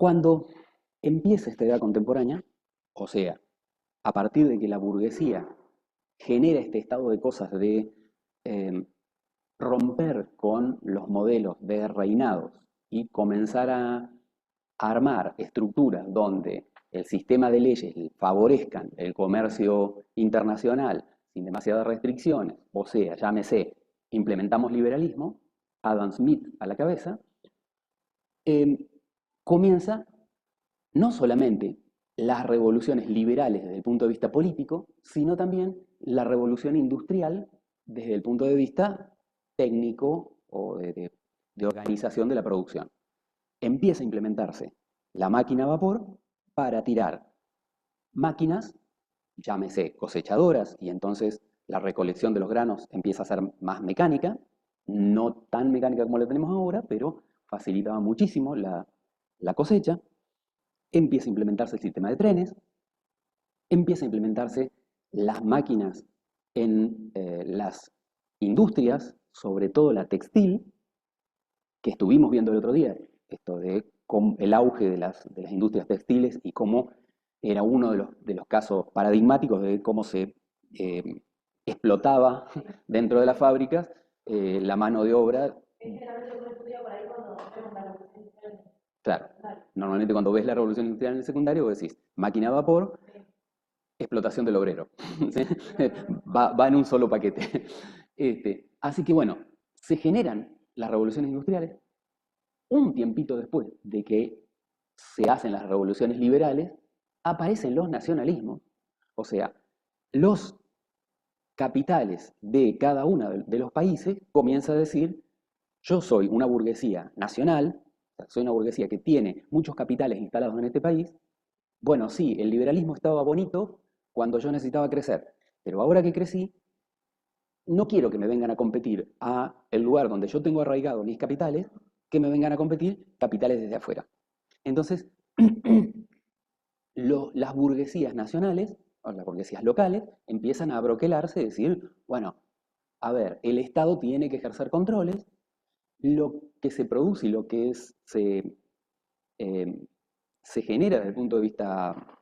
Cuando empieza esta edad contemporánea, o sea, a partir de que la burguesía genera este estado de cosas de eh, romper con los modelos de reinados y comenzar a armar estructuras donde el sistema de leyes favorezcan el comercio internacional sin demasiadas restricciones, o sea, llámese, implementamos liberalismo, Adam Smith a la cabeza, eh, comienza no solamente las revoluciones liberales desde el punto de vista político, sino también la revolución industrial desde el punto de vista técnico o de organización de la producción. Empieza a implementarse la máquina a vapor para tirar máquinas, llámese cosechadoras, y entonces la recolección de los granos empieza a ser más mecánica, no tan mecánica como la tenemos ahora, pero facilitaba muchísimo la cosecha. Empieza a implementarse el sistema de trenes, empieza a implementarse las máquinas en las industrias, sobre todo la textil, que estuvimos viendo el otro día, esto de el auge de las industrias textiles y cómo era uno de los casos paradigmáticos de cómo se eh, explotaba dentro de las fábricas la mano de obra. Claro, normalmente cuando ves la revolución industrial en el secundario, vos decís máquina a vapor, explotación del obrero. ¿Sí? Va en un solo paquete. Así que bueno, se generan las revoluciones industriales un tiempito después de que se hacen las revoluciones liberales, aparecen los nacionalismos, o sea, los capitales de cada uno de los países comienza a decir, yo soy una burguesía nacional, o sea, soy una burguesía que tiene muchos capitales instalados en este país. Bueno, sí, el liberalismo estaba bonito cuando yo necesitaba crecer, pero ahora que crecí, no quiero que me vengan a competir a el lugar donde yo tengo arraigado mis capitales, que me vengan a competir capitales desde afuera. Entonces, las burguesías nacionales, o las burguesías locales, empiezan a broquelarse y decir, bueno, a ver, el Estado tiene que ejercer controles, lo que se produce y lo que eh, se genera desde el punto de vista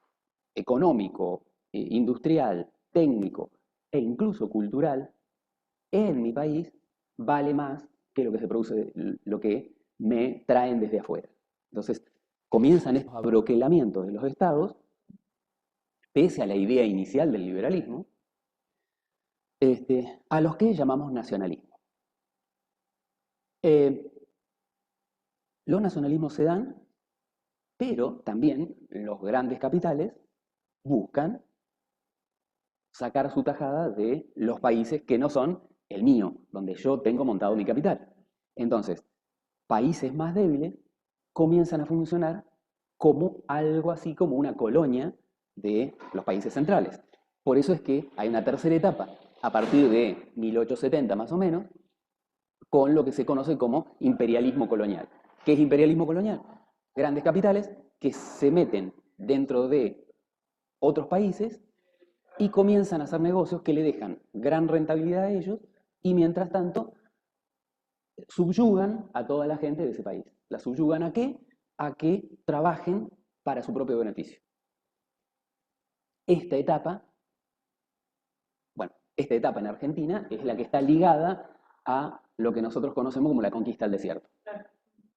económico, industrial, técnico e incluso cultural, en mi país vale más que lo que se produce, lo que me traen desde afuera. Entonces, comienzan estos abroquelamientos de los estados, pese a la idea inicial del liberalismo, a los que llamamos nacionalismo. Eh, los nacionalismos se dan, pero también los grandes capitales buscan sacar su tajada de los países que no son el mío, donde yo tengo montado mi capital. Entonces, países más débiles comienzan a funcionar como algo así como una colonia de los países centrales. Por eso es que hay una tercera etapa, a partir de 1870 más o menos, con lo que se conoce como imperialismo colonial. ¿Qué es imperialismo colonial? Grandes capitales que se meten dentro de otros países y comienzan a hacer negocios que le dejan gran rentabilidad a ellos y mientras tanto subyugan a toda la gente de ese país. ¿La subyugan a qué? A que trabajen para su propio beneficio. Esta etapa, bueno, esta etapa en Argentina es la que está ligada a lo que nosotros conocemos como la conquista del desierto.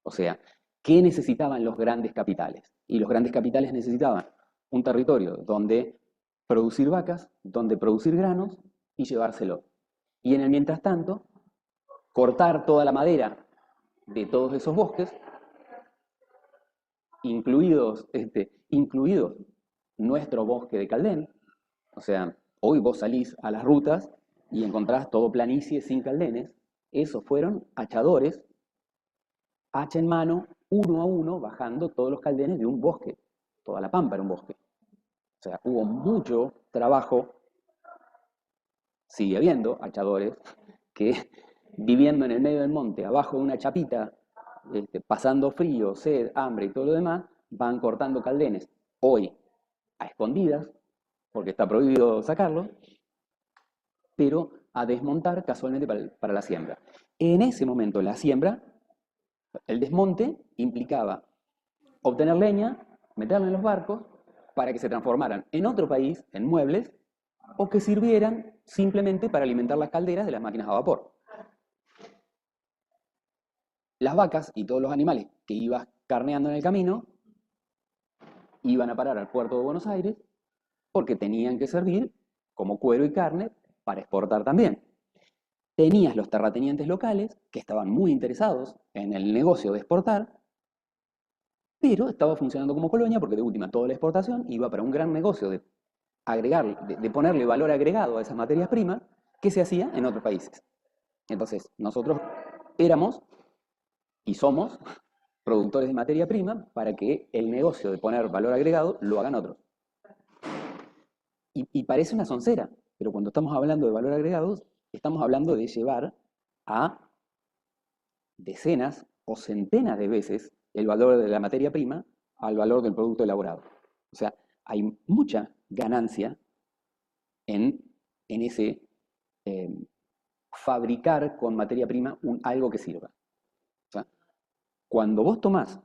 O sea, ¿qué necesitaban los grandes capitales? Y los grandes capitales necesitaban un territorio donde producir vacas, donde producir granos y llevárselo. Y en el mientras tanto, cortar toda la madera de todos esos bosques, incluidos nuestro bosque de Caldén. O sea, hoy vos salís a las rutas y encontrás todo planicie sin caldenes. Esos fueron hachadores, hacha en mano, uno a uno, bajando todos los caldenes de un bosque. Toda la pampa era un bosque. O sea, hubo mucho trabajo, sigue habiendo hachadores, que viviendo en el medio del monte, abajo de una chapita, pasando frío, sed, hambre y todo lo demás, van cortando caldenes. Hoy, a escondidas, porque está prohibido sacarlo, pero a desmontar casualmente para la siembra. En ese momento, la siembra, el desmonte implicaba obtener leña, meterla en los barcos, para que se transformaran en otro país, en muebles, o que sirvieran simplemente para alimentar las calderas de las máquinas a vapor. Las vacas y todos los animales que ibas carneando en el camino iban a parar al puerto de Buenos Aires porque tenían que servir como cuero y carne para exportar también. Tenías los terratenientes locales que estaban muy interesados en el negocio de exportar, pero estaba funcionando como colonia porque de última toda la exportación iba para un gran negocio de de ponerle valor agregado a esas materias primas que se hacía en otros países. Entonces, nosotros éramos y somos productores de materia prima para que el negocio de poner valor agregado lo hagan otros. Y parece una soncera, pero cuando estamos hablando de valor agregado, estamos hablando de llevar a decenas o centenas de veces el valor de la materia prima al valor del producto elaborado. O sea, hay mucha ganancia en ese fabricar con materia prima algo que sirva. O sea, cuando vos tomás,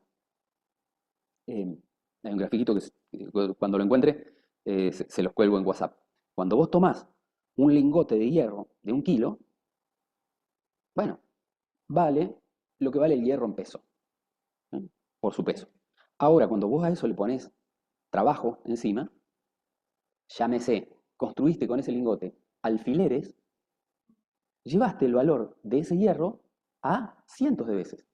hay un grafiquito que cuando lo encuentre se los cuelgo en WhatsApp. Cuando vos tomás un lingote de hierro de 1 kilo, bueno, vale lo que vale el hierro en peso, ¿eh? Por su peso. Ahora, cuando vos a eso le pones trabajo encima, llámese, construiste con ese lingote alfileres, llevaste el valor de ese hierro a cientos de veces.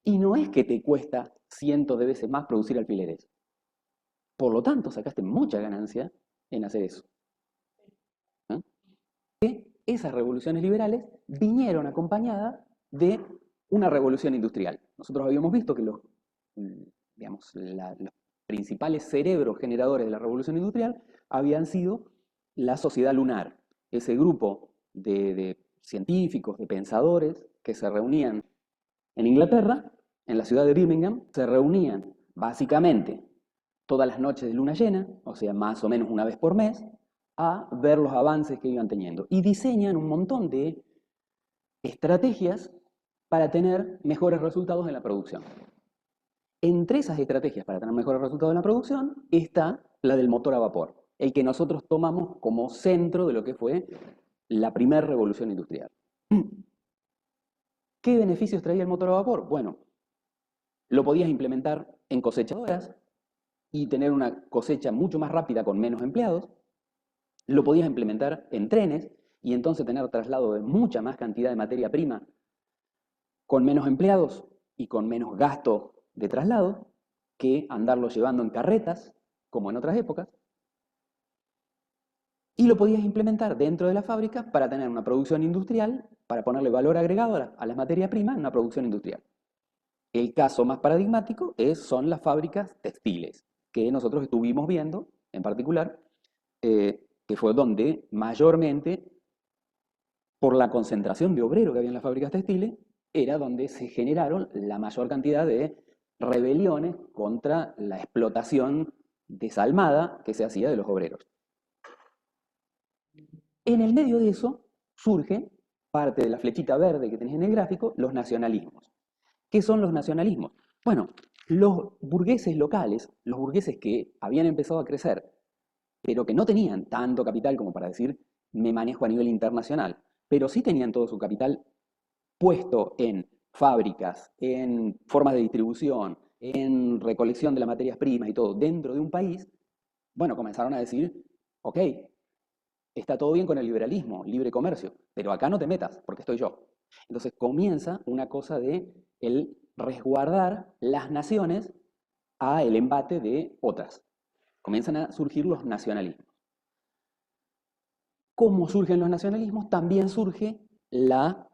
Y no es que te cuesta cientos de veces más producir alfileres. Por lo tanto, sacaste mucha ganancia en hacer eso. Esas revoluciones liberales vinieron acompañadas de una revolución industrial. Nosotros habíamos visto que los principales cerebros generadores de la revolución industrial habían sido la sociedad lunar, ese grupo de científicos, de pensadores que se reunían en Inglaterra, en la ciudad de Birmingham, se reunían básicamente todas las noches de luna llena, o sea, más o menos una vez por mes, a ver los avances que iban teniendo. Y diseñan un montón de estrategias para tener mejores resultados en la producción. Entre esas estrategias para tener mejores resultados en la producción está la del motor a vapor, el que nosotros tomamos como centro de lo que fue la primera revolución industrial. ¿Qué beneficios traía el motor a vapor? Bueno, lo podías implementar en cosechadoras y tener una cosecha mucho más rápida con menos empleados. Lo podías implementar en trenes y entonces tener traslado de mucha más cantidad de materia prima con menos empleados y con menos gasto de traslado que andarlo llevando en carretas, como en otras épocas. Y lo podías implementar dentro de la fábrica para tener una producción industrial, para ponerle valor agregado a las materias primas en una producción industrial. El caso más paradigmático son las fábricas textiles, que nosotros estuvimos viendo en particular, que fue donde mayormente, por la concentración de obreros que había en las fábricas textiles, era donde se generaron la mayor cantidad de rebeliones contra la explotación desalmada que se hacía de los obreros. En el medio de eso surge, parte de la flechita verde que tenés en el gráfico, los nacionalismos. ¿Qué son los nacionalismos? Bueno, los burgueses locales, los burgueses que habían empezado a crecer, pero que no tenían tanto capital como para decir, me manejo a nivel internacional, pero sí tenían todo su capital puesto en fábricas, en formas de distribución, en recolección de las materias primas y todo dentro de un país, bueno, comenzaron a decir, ok, está todo bien con el liberalismo, libre comercio, pero acá no te metas porque estoy yo. Entonces comienza una cosa de el resguardar las naciones a el embate de otras. Comienzan a surgir los nacionalismos. ¿Cómo surgen los nacionalismos? También surge la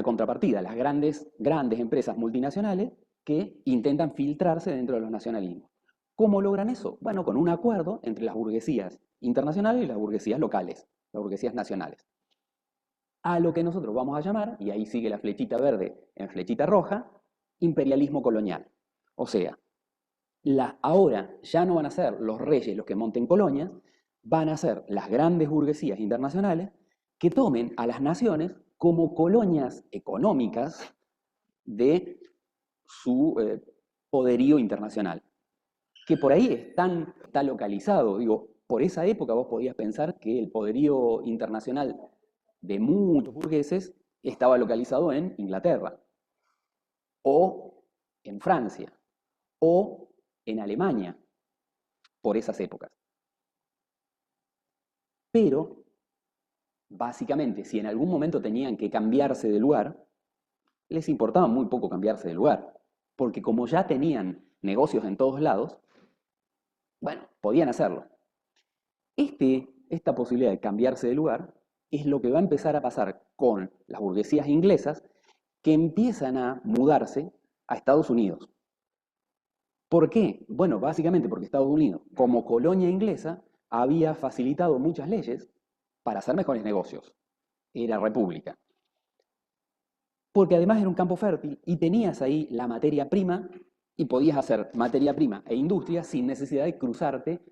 contrapartida, las grandes empresas multinacionales que intentan filtrarse dentro de los nacionalismos. ¿Cómo logran eso? Bueno, con un acuerdo entre las burguesías internacionales y las burguesías locales, las burguesías nacionales. A lo que nosotros vamos a llamar, y ahí sigue la flechita verde en flechita roja, imperialismo colonial. O sea, ahora ya no van a ser los reyes los que monten colonias, van a ser las grandes burguesías internacionales que tomen a las naciones como colonias económicas de su poderío internacional, que por ahí está localizado. Digo, por esa época vos podías pensar que el poderío internacional de muchos burgueses estaba localizado en Inglaterra, o en Francia, o en Alemania, por esas épocas. Pero, básicamente, si en algún momento tenían que cambiarse de lugar, les importaba muy poco cambiarse de lugar, porque como ya tenían negocios en todos lados, bueno, podían hacerlo. Esta posibilidad de cambiarse de lugar es lo que va a empezar a pasar con las burguesías inglesas que empiezan a mudarse a Estados Unidos. ¿Por qué? Bueno, básicamente porque Estados Unidos, como colonia inglesa, había facilitado muchas leyes para hacer mejores negocios. Era república. Porque además era un campo fértil y tenías ahí la materia prima y podías hacer materia prima e industria sin necesidad de cruzarte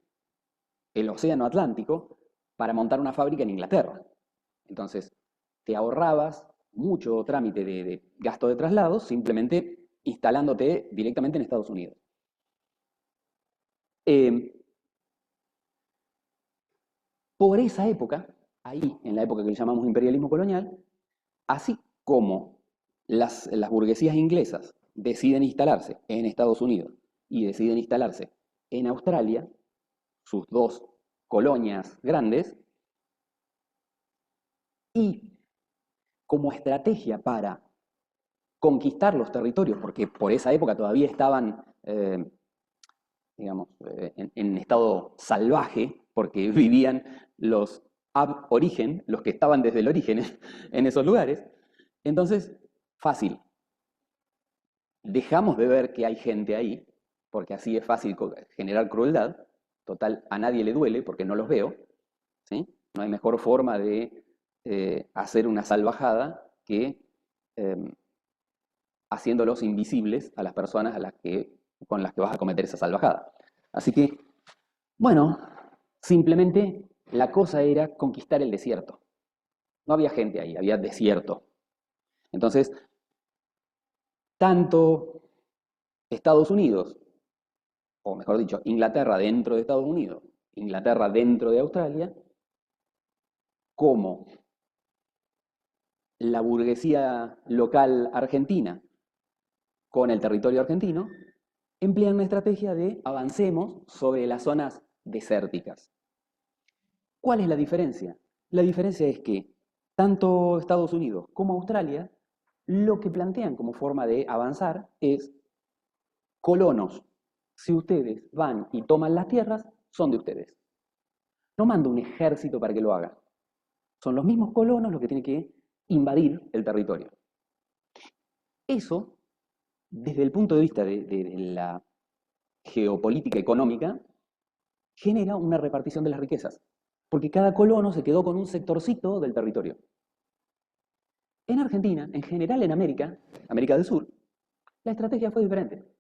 el océano Atlántico para montar una fábrica en Inglaterra. Entonces, te ahorrabas mucho trámite de gasto de traslados simplemente instalándote directamente en Estados Unidos. Eh, por esa época, ahí, en la época que le llamamos imperialismo colonial, así como las burguesías inglesas deciden instalarse en Estados Unidos y deciden instalarse en Australia, sus dos colonias grandes, y como estrategia para conquistar los territorios, porque por esa época todavía estaban, digamos, en estado salvaje, porque vivían los ab origen, los que estaban desde el origen en esos lugares. Entonces, fácil, dejamos de ver que hay gente ahí, porque así es fácil generar crueldad. Total, a nadie le duele porque no los veo. ¿Sí? No hay mejor forma de hacer una salvajada que eh, haciéndolos invisibles a las personas con las que vas a cometer esa salvajada. Así que, bueno, simplemente la cosa era conquistar el desierto. No había gente ahí, había desierto. Entonces, tanto Estados Unidos, o mejor dicho, Inglaterra dentro de Estados Unidos, Inglaterra dentro de Australia, como la burguesía local argentina con el territorio argentino, emplean una estrategia de avancemos sobre las zonas desérticas. ¿Cuál es la diferencia? La diferencia es que tanto Estados Unidos como Australia lo que plantean como forma de avanzar es colonos. Si ustedes van y toman las tierras, son de ustedes. No mando un ejército para que lo haga. Son los mismos colonos los que tienen que invadir el territorio. Eso, desde el punto de vista de la geopolítica económica, genera una repartición de las riquezas, porque cada colono se quedó con un sectorcito del territorio. En Argentina, en general en América, América del Sur, la estrategia fue diferente.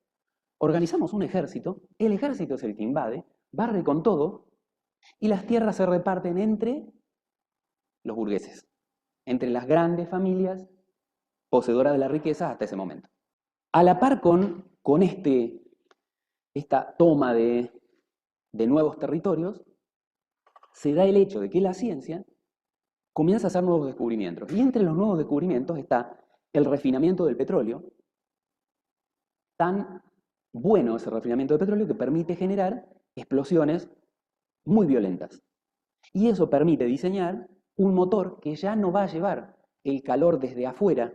Organizamos un ejército, el ejército es el que invade, barre con todo, y las tierras se reparten entre los burgueses, entre las grandes familias poseedoras de la riqueza hasta ese momento. A la par con esta toma de nuevos territorios, se da el hecho de que la ciencia comienza a hacer nuevos descubrimientos. Y entre los nuevos descubrimientos está el refinamiento del petróleo, tan bueno ese refinamiento del petróleo que permite generar explosiones muy violentas. Y eso permite diseñar un motor que ya no va a llevar el calor desde afuera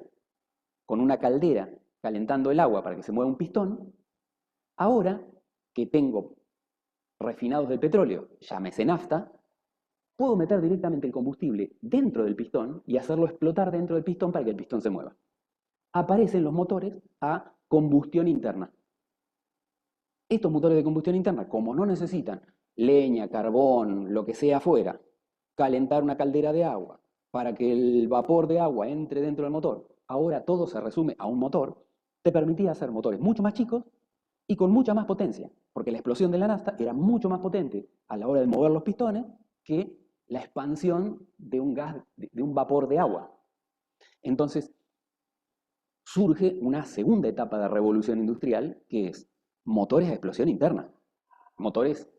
con una caldera calentando el agua para que se mueva un pistón. Ahora que tengo refinados del petróleo, llámese nafta, puedo meter directamente el combustible dentro del pistón y hacerlo explotar dentro del pistón para que el pistón se mueva. Aparecen los motores a combustión interna. Estos motores de combustión interna, como no necesitan leña, carbón, lo que sea afuera, calentar una caldera de agua para que el vapor de agua entre dentro del motor, ahora todo se resume a un motor, te permitía hacer motores mucho más chicos y con mucha más potencia, porque la explosión de la nafta era mucho más potente a la hora de mover los pistones que la expansión de un gas, de un vapor de agua. Entonces, surge una segunda etapa de revolución industrial, que es motores a explosión interna, motores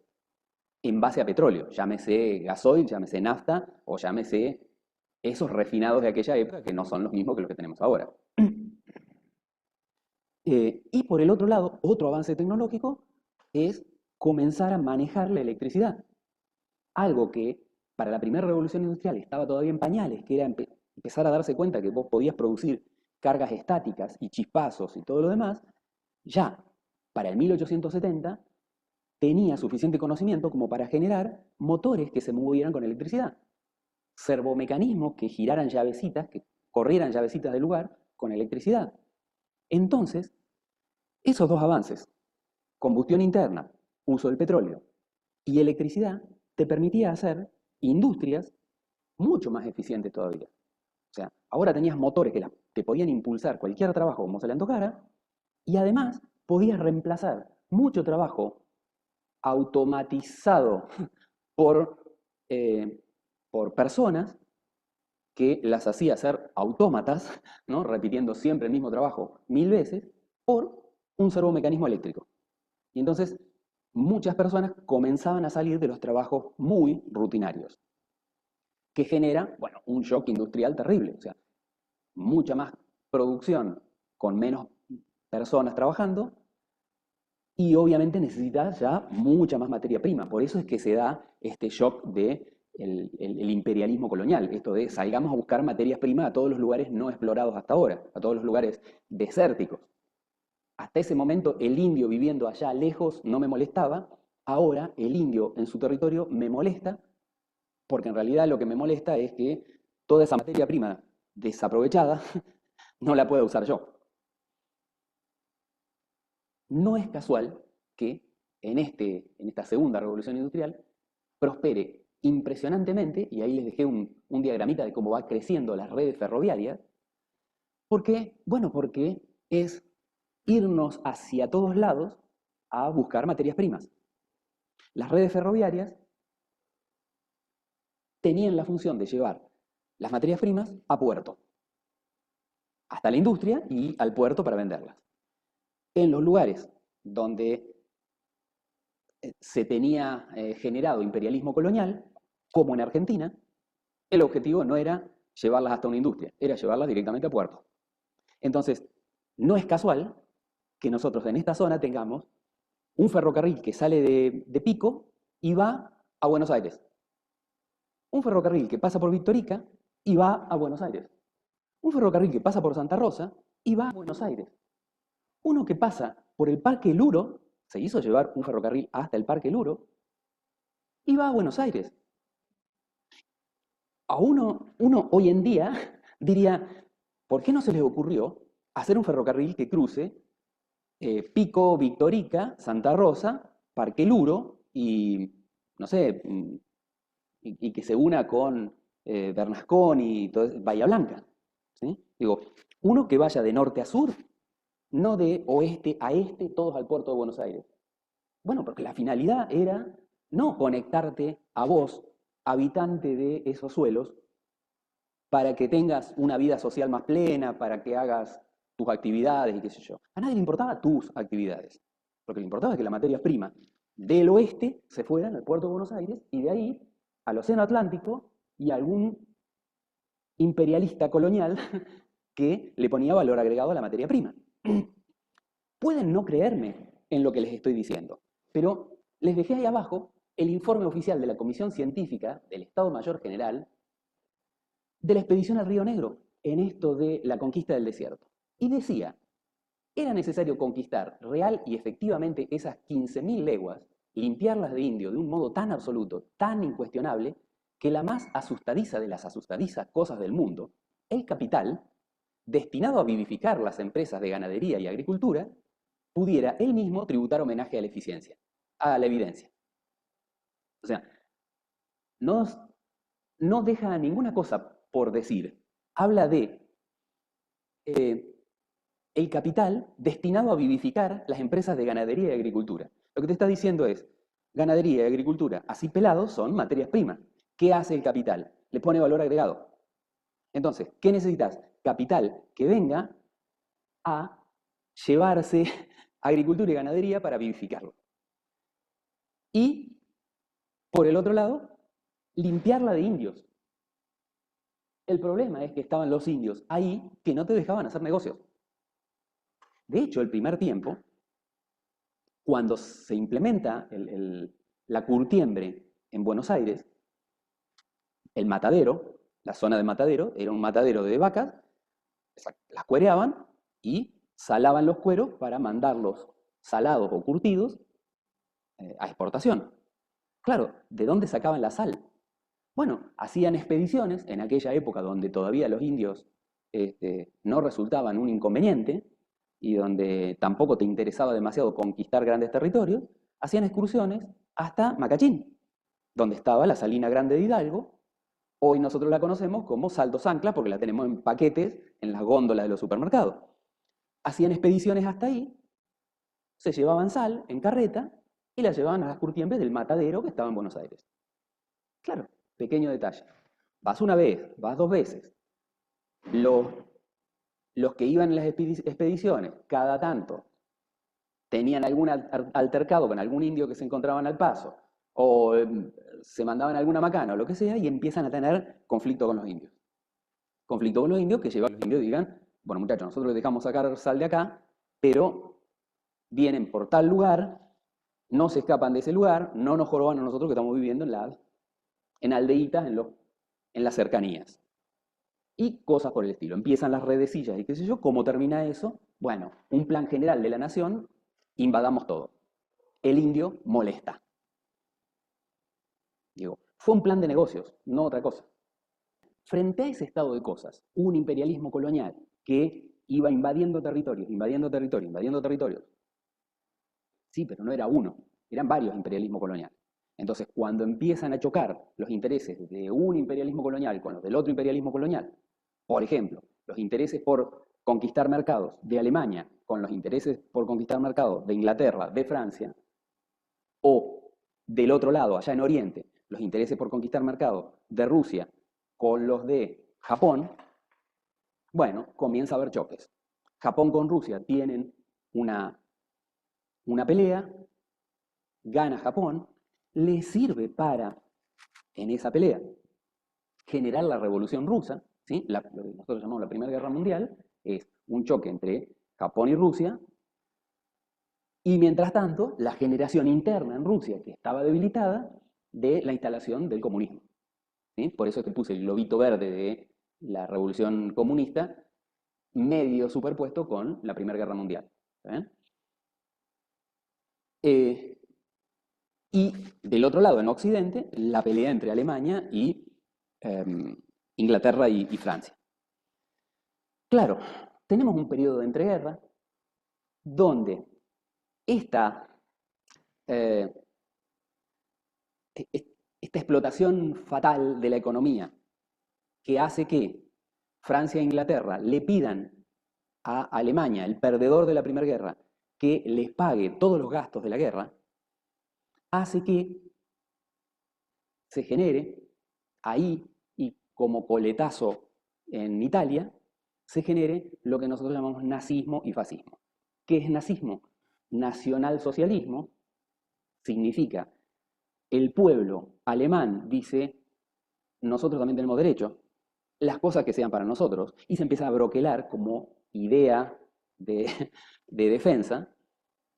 en base a petróleo, llámese gasoil, llámese nafta o llámese esos refinados de aquella época que no son los mismos que los que tenemos ahora. Y por el otro lado, otro avance tecnológico es comenzar a manejar la electricidad. Algo que para la primera revolución industrial estaba todavía en pañales, que era empezar a darse cuenta que vos podías producir cargas estáticas y chispazos y todo lo demás, ya para el 1870 tenía suficiente conocimiento como para generar motores que se movieran con electricidad, servomecanismos que giraran llavecitas, que corrieran llavecitas del lugar con electricidad. Entonces, esos dos avances, combustión interna, uso del petróleo y electricidad, te permitía hacer industrias mucho más eficientes todavía. O sea, ahora tenías motores que te podían impulsar cualquier trabajo como se le antojara y además podías reemplazar mucho trabajo automatizado por, por personas que las hacía ser autómatas, ¿no? Repitiendo siempre el mismo trabajo 1000 veces, por un servomecanismo eléctrico. Y entonces muchas personas comenzaban a salir de los trabajos muy rutinarios, que genera, bueno, un shock industrial terrible. O sea, mucha más producción con menos personas trabajando y obviamente necesitas ya mucha más materia prima. Por eso es que se da este shock de el imperialismo colonial, esto de salgamos a buscar materias primas a todos los lugares no explorados hasta ahora, a todos los lugares desérticos. Hasta ese momento el indio viviendo allá lejos no me molestaba, ahora el indio en su territorio me molesta, porque en realidad lo que me molesta es que toda esa materia prima desaprovechada no la pueda usar yo. No es casual que en esta segunda revolución industrial prospere impresionantemente, y ahí les dejé un diagramita de cómo va creciendo las redes ferroviarias. ¿Por qué? Bueno, porque es irnos hacia todos lados a buscar materias primas. Las redes ferroviarias tenían la función de llevar las materias primas a puerto, hasta la industria y al puerto para venderlas. En los lugares donde se tenía generado imperialismo colonial, como en Argentina, el objetivo no era llevarlas hasta una industria, era llevarlas directamente a puerto. Entonces, no es casual que nosotros en esta zona tengamos un ferrocarril que sale de Pico y va a Buenos Aires. Un ferrocarril que pasa por Victorica y va a Buenos Aires. Un ferrocarril que pasa por Santa Rosa y va a Buenos Aires. Uno que pasa por el Parque Luro, se hizo llevar un ferrocarril hasta el Parque Luro y va a Buenos Aires. A uno hoy en día diría, ¿por qué no se les ocurrió hacer un ferrocarril que cruce Pico, Victorica, Santa Rosa, Parque Luro y, no sé, y que se una con Bernasconi y todo, Bahía Blanca? ¿Sí? Digo, uno que vaya de norte a sur, no de oeste a este, todos al puerto de Buenos Aires. Bueno, porque la finalidad era no conectarte a vos, habitante de esos suelos, para que tengas una vida social más plena, para que hagas tus actividades y qué sé yo. A nadie le importaba tus actividades. Lo que le importaba es que la materia prima del oeste se fueran al puerto de Buenos Aires y de ahí al Océano Atlántico y a algún imperialista colonial que le ponía valor agregado a la materia prima. Pueden no creerme en lo que les estoy diciendo, pero les dejé ahí abajo el informe oficial de la Comisión Científica del Estado Mayor General de la expedición al Río Negro en esto de la conquista del desierto. Y decía, era necesario conquistar real y efectivamente esas 15.000 leguas, limpiarlas de indio de un modo tan absoluto, tan incuestionable, que la más asustadiza de las asustadizas cosas del mundo, el capital, destinado a vivificar las empresas de ganadería y agricultura, pudiera él mismo tributar homenaje a la eficiencia, a la evidencia. O sea, no, no deja ninguna cosa por decir. Habla de el capital destinado a vivificar las empresas de ganadería y agricultura. Lo que te está diciendo es, ganadería y agricultura, así pelados, son materias primas. ¿Qué hace el capital? Le pone valor agregado. Entonces, ¿qué necesitas? Capital que venga a llevarse agricultura y ganadería para vivificarlo. Y, por el otro lado, limpiarla de indios. El problema es que estaban los indios ahí que no te dejaban hacer negocios. De hecho, el primer tiempo, cuando se implementa la curtiembre en Buenos Aires, el matadero, la zona de matadero, era un matadero de vacas, las cuereaban y salaban los cueros para mandarlos salados o curtidos a exportación. Claro, ¿de dónde sacaban la sal? Bueno, hacían expediciones en aquella época donde todavía los indios no resultaban un inconveniente y donde tampoco te interesaba demasiado conquistar grandes territorios, hacían excursiones hasta Macachín, donde estaba la Salina Grande de Hidalgo. Hoy nosotros la conocemos como Salto Sancla porque la tenemos en paquetes en las góndolas de los supermercados. Hacían expediciones hasta ahí, se llevaban sal en carreta y la llevaban a las curtiembres del matadero que estaba en Buenos Aires. Claro, pequeño detalle. Vas una vez, vas dos veces. Los que iban en las expediciones, cada tanto, tenían algún altercado con algún indio que se encontraban al paso, o se mandaban alguna macana o lo que sea, y empiezan a tener conflicto con los indios. Conflicto con los indios que lleva a los indios y digan, bueno muchachos, nosotros les dejamos sacar sal de acá, pero vienen por tal lugar, no se escapan de ese lugar, no nos joroban a nosotros que estamos viviendo en aldeitas, en las cercanías. Y cosas por el estilo. Empiezan las redecillas y qué sé yo. ¿Cómo termina eso? Bueno, un plan general de la nación, invadamos todo. El indio molesta. Digo, fue un plan de negocios, no otra cosa. Frente a ese estado de cosas, un imperialismo colonial que iba invadiendo territorios, invadiendo territorios, invadiendo territorios. Sí, pero no era uno, eran varios imperialismos coloniales. Entonces, cuando empiezan a chocar los intereses de un imperialismo colonial con los del otro imperialismo colonial, por ejemplo, los intereses por conquistar mercados de Alemania con los intereses por conquistar mercados de Inglaterra, de Francia, o del otro lado, allá en Oriente, los intereses por conquistar mercados de Rusia con los de Japón, bueno, comienza a haber choques. Japón con Rusia tienen una pelea, gana Japón, le sirve para, en esa pelea, generar la Revolución Rusa, ¿sí? Lo que nosotros llamamos la Primera Guerra Mundial, es un choque entre Japón y Rusia, y mientras tanto, la generación interna en Rusia, que estaba debilitada, de la instalación del comunismo. ¿Sí? Por eso es que puse el globito verde de la Revolución Comunista, medio superpuesto con la Primera Guerra Mundial. Y del otro lado, en Occidente, la pelea entre Alemania y Inglaterra y Francia. Claro, tenemos un periodo de entreguerra donde esta, eh, esta explotación fatal de la economía que hace que Francia e Inglaterra le pidan a Alemania, el perdedor de la Primera Guerra, que les pague todos los gastos de la guerra, hace que se genere ahí, y como coletazo en Italia, se genere lo que nosotros llamamos nazismo y fascismo. ¿Qué es nazismo? Nacionalsocialismo significa el pueblo alemán dice, nosotros también tenemos derecho, las cosas que sean para nosotros, y se empieza a broquelar como idea de defensa.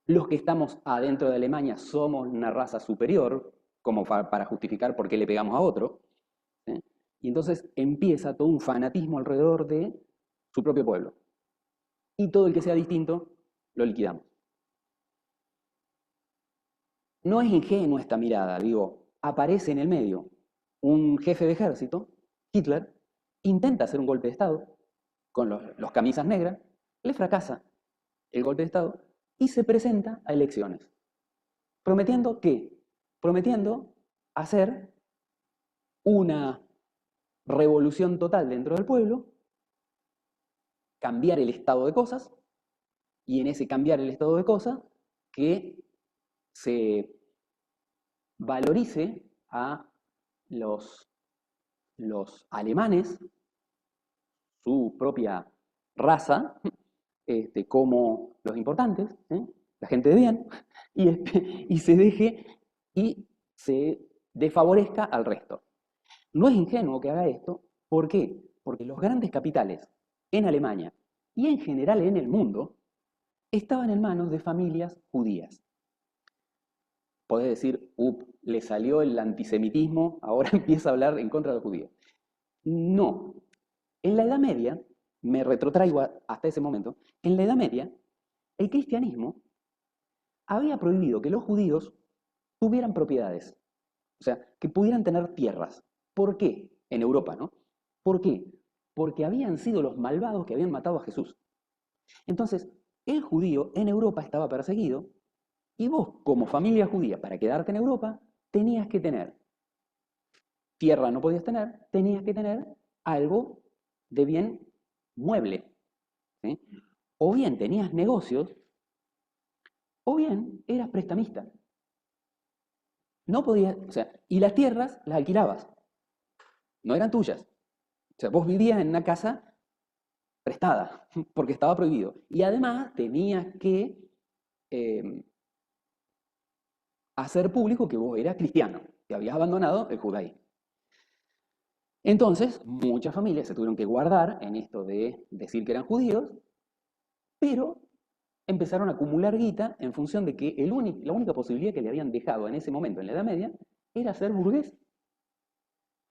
Los que estamos adentro de Alemania somos una raza superior, como para justificar por qué le pegamos a otro. ¿Sí? Y entonces empieza todo un fanatismo alrededor de su propio pueblo. Y todo el que sea distinto, lo liquidamos. No es ingenua esta mirada, digo, aparece en el medio un jefe de ejército, Hitler, intenta hacer un golpe de Estado con los camisas negras, le fracasa el golpe de Estado y se presenta a elecciones. ¿Prometiendo qué? Prometiendo hacer una revolución total dentro del pueblo, cambiar el estado de cosas, y en ese cambiar el estado de cosas, que se valorice a los alemanes, su propia raza, como los importantes, la gente de bien, y, y se deje y se desfavorezca al resto. No es ingenuo que haga esto. ¿Por qué? Porque los grandes capitales en Alemania y en general en el mundo estaban en manos de familias judías. Podés decir, le salió el antisemitismo, ahora empieza a hablar en contra de los judíos. No. En la Edad Media, me retrotraigo hasta ese momento, en la Edad Media, el cristianismo había prohibido que los judíos tuvieran propiedades, o sea, que pudieran tener tierras. ¿Por qué? En Europa, ¿no? ¿Por qué? Porque habían sido los malvados que habían matado a Jesús. Entonces, el judío en Europa estaba perseguido y vos, como familia judía, para quedarte en Europa, tenías que tener tierra, no podías tener, tenías que tener algo de bien mueble, ¿sí? O bien tenías negocios, o bien eras prestamista. No podías, o sea, y las tierras las alquilabas, no eran tuyas. O sea, vos vivías en una casa prestada, porque estaba prohibido. Y además tenías que eh, hacer público que vos eras cristiano, que habías abandonado el judaísmo. Entonces, muchas familias se tuvieron que guardar en esto de decir que eran judíos, pero empezaron a acumular guita en función de que la única posibilidad que le habían dejado en ese momento, en la Edad Media, era ser burgués.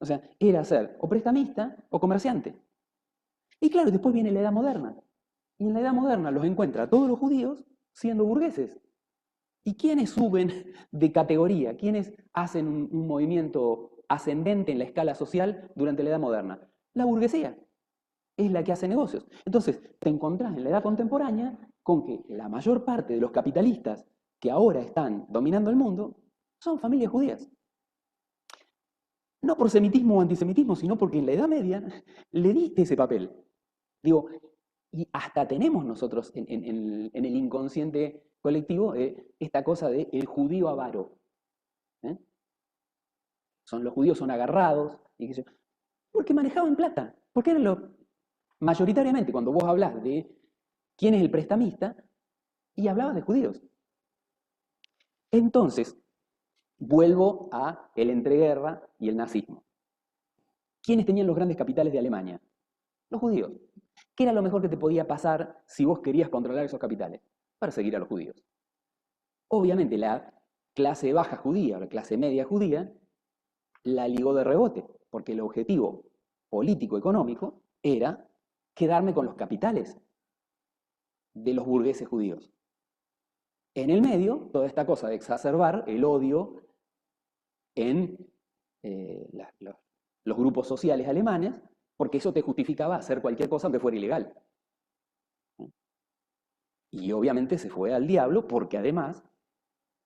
O sea, era ser o prestamista o comerciante. Y claro, después viene la Edad Moderna. Y en la Edad Moderna los encuentra a todos los judíos siendo burgueses. ¿Y quiénes suben de categoría? ¿Quiénes hacen un movimiento ascendente en la escala social durante la Edad Moderna? La burguesía es la que hace negocios. Entonces, te encontrás en la edad contemporánea con que la mayor parte de los capitalistas que ahora están dominando el mundo son familias judías. No por semitismo o antisemitismo, sino porque en la Edad Media le diste ese papel. Digo, y hasta tenemos nosotros en el inconsciente colectivo esta cosa de el judío avaro. ¿Eh? Los judíos son agarrados, y qué sé yo, porque manejaban plata, porque eran mayoritariamente cuando vos hablas de quién es el prestamista, y hablabas de judíos. Entonces, vuelvo a el entreguerra y el nazismo. ¿Quiénes tenían los grandes capitales de Alemania? Los judíos. ¿Qué era lo mejor que te podía pasar si vos querías controlar esos capitales? Perseguir a los judíos. Obviamente la clase baja judía o la clase media judía la ligó de rebote, porque el objetivo político-económico era quedarme con los capitales de los burgueses judíos. En el medio, toda esta cosa de exacerbar el odio en los grupos sociales alemanes, porque eso te justificaba hacer cualquier cosa aunque fuera ilegal. Y obviamente se fue al diablo porque además